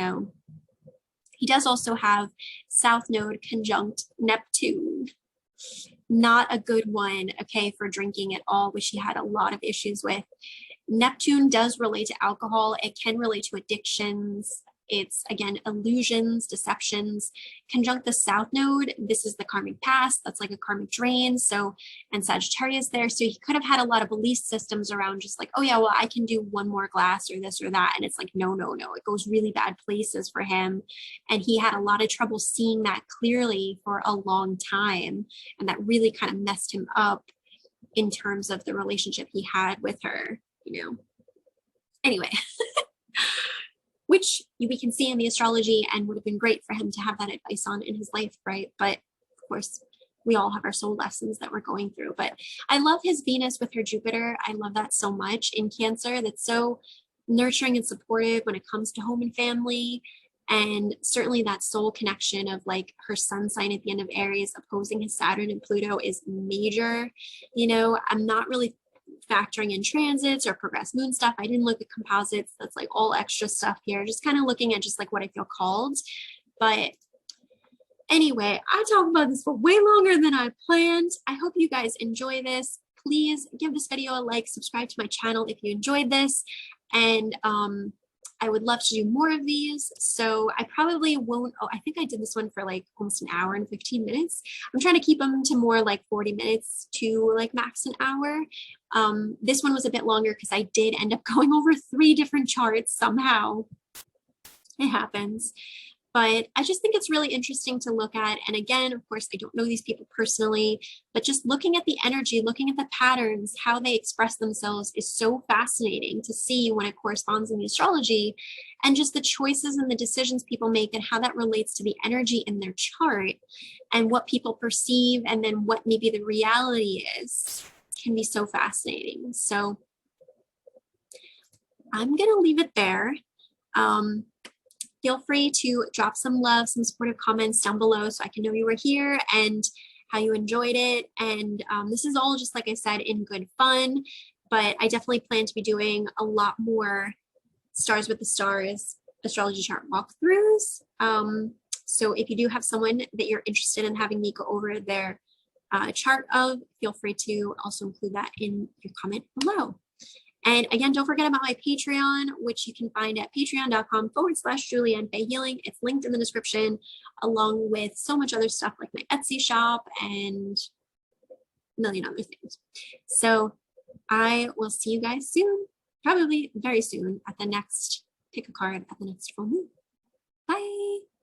does also have South Node conjunct Neptune. Not a good one, okay, for drinking at all, which he had a lot of issues with. Neptune does relate to alcohol. It can relate to addictions. It's, again, illusions, deceptions. Conjunct the South Node, this is the karmic past. That's like a karmic drain. So, and Sagittarius there. So he could have had a lot of belief systems around just like, oh yeah, well, I can do one more glass or this or that. And it's like, no. It goes really bad places for him. And he had a lot of trouble seeing that clearly for a long time. And that really kind of messed him up in terms of the relationship he had with her. Anyway, which we can see in the astrology and would have been great for him to have that advice on in his life, right? But of course, we all have our soul lessons that we're going through. But I love his Venus with her Jupiter. I love that so much in Cancer. That's so nurturing and supportive when it comes to home and family. And certainly that soul connection of like her sun sign at the end of Aries opposing his Saturn and Pluto is major. You know, I'm not really factoring in transits or progressed moon stuff. I didn't look at composites. That's like all extra stuff here. Just kind of looking at just like what I feel called. But anyway, I talked about this for way longer than I planned. I hope you guys enjoy this. Please give this video a like, subscribe to my channel if you enjoyed this. And I would love to do more of these. So I probably won't, I think I did this one for like almost an hour and 15 minutes. I'm trying to keep them to more like 40 minutes to like max an hour. This one was a bit longer because I did end up going over 3 different charts somehow. It happens. But I just think it's really interesting to look at. And again, of course, I don't know these people personally, but just looking at the energy, looking at the patterns, how they express themselves is so fascinating to see when it corresponds in the astrology, and just the choices and the decisions people make and how that relates to the energy in their chart and what people perceive and then what maybe the reality is can be so fascinating. So I'm going to leave it there. Feel free to drop some love, some supportive comments down below so I can know you were here and how you enjoyed it. And this is all just, like I said, in good fun, but I definitely plan to be doing a lot more Stars with the Stars astrology chart walkthroughs. So if you do have someone that you're interested in having me go over their chart of, feel free to also include that in your comment below. And again, don't forget about my Patreon, which you can find at patreon.com/Julianne Fay Healing. It's linked in the description, along with so much other stuff like my Etsy shop and a million other things. So I will see you guys soon, probably very soon, at the next, pick a card at the next full moon. Bye.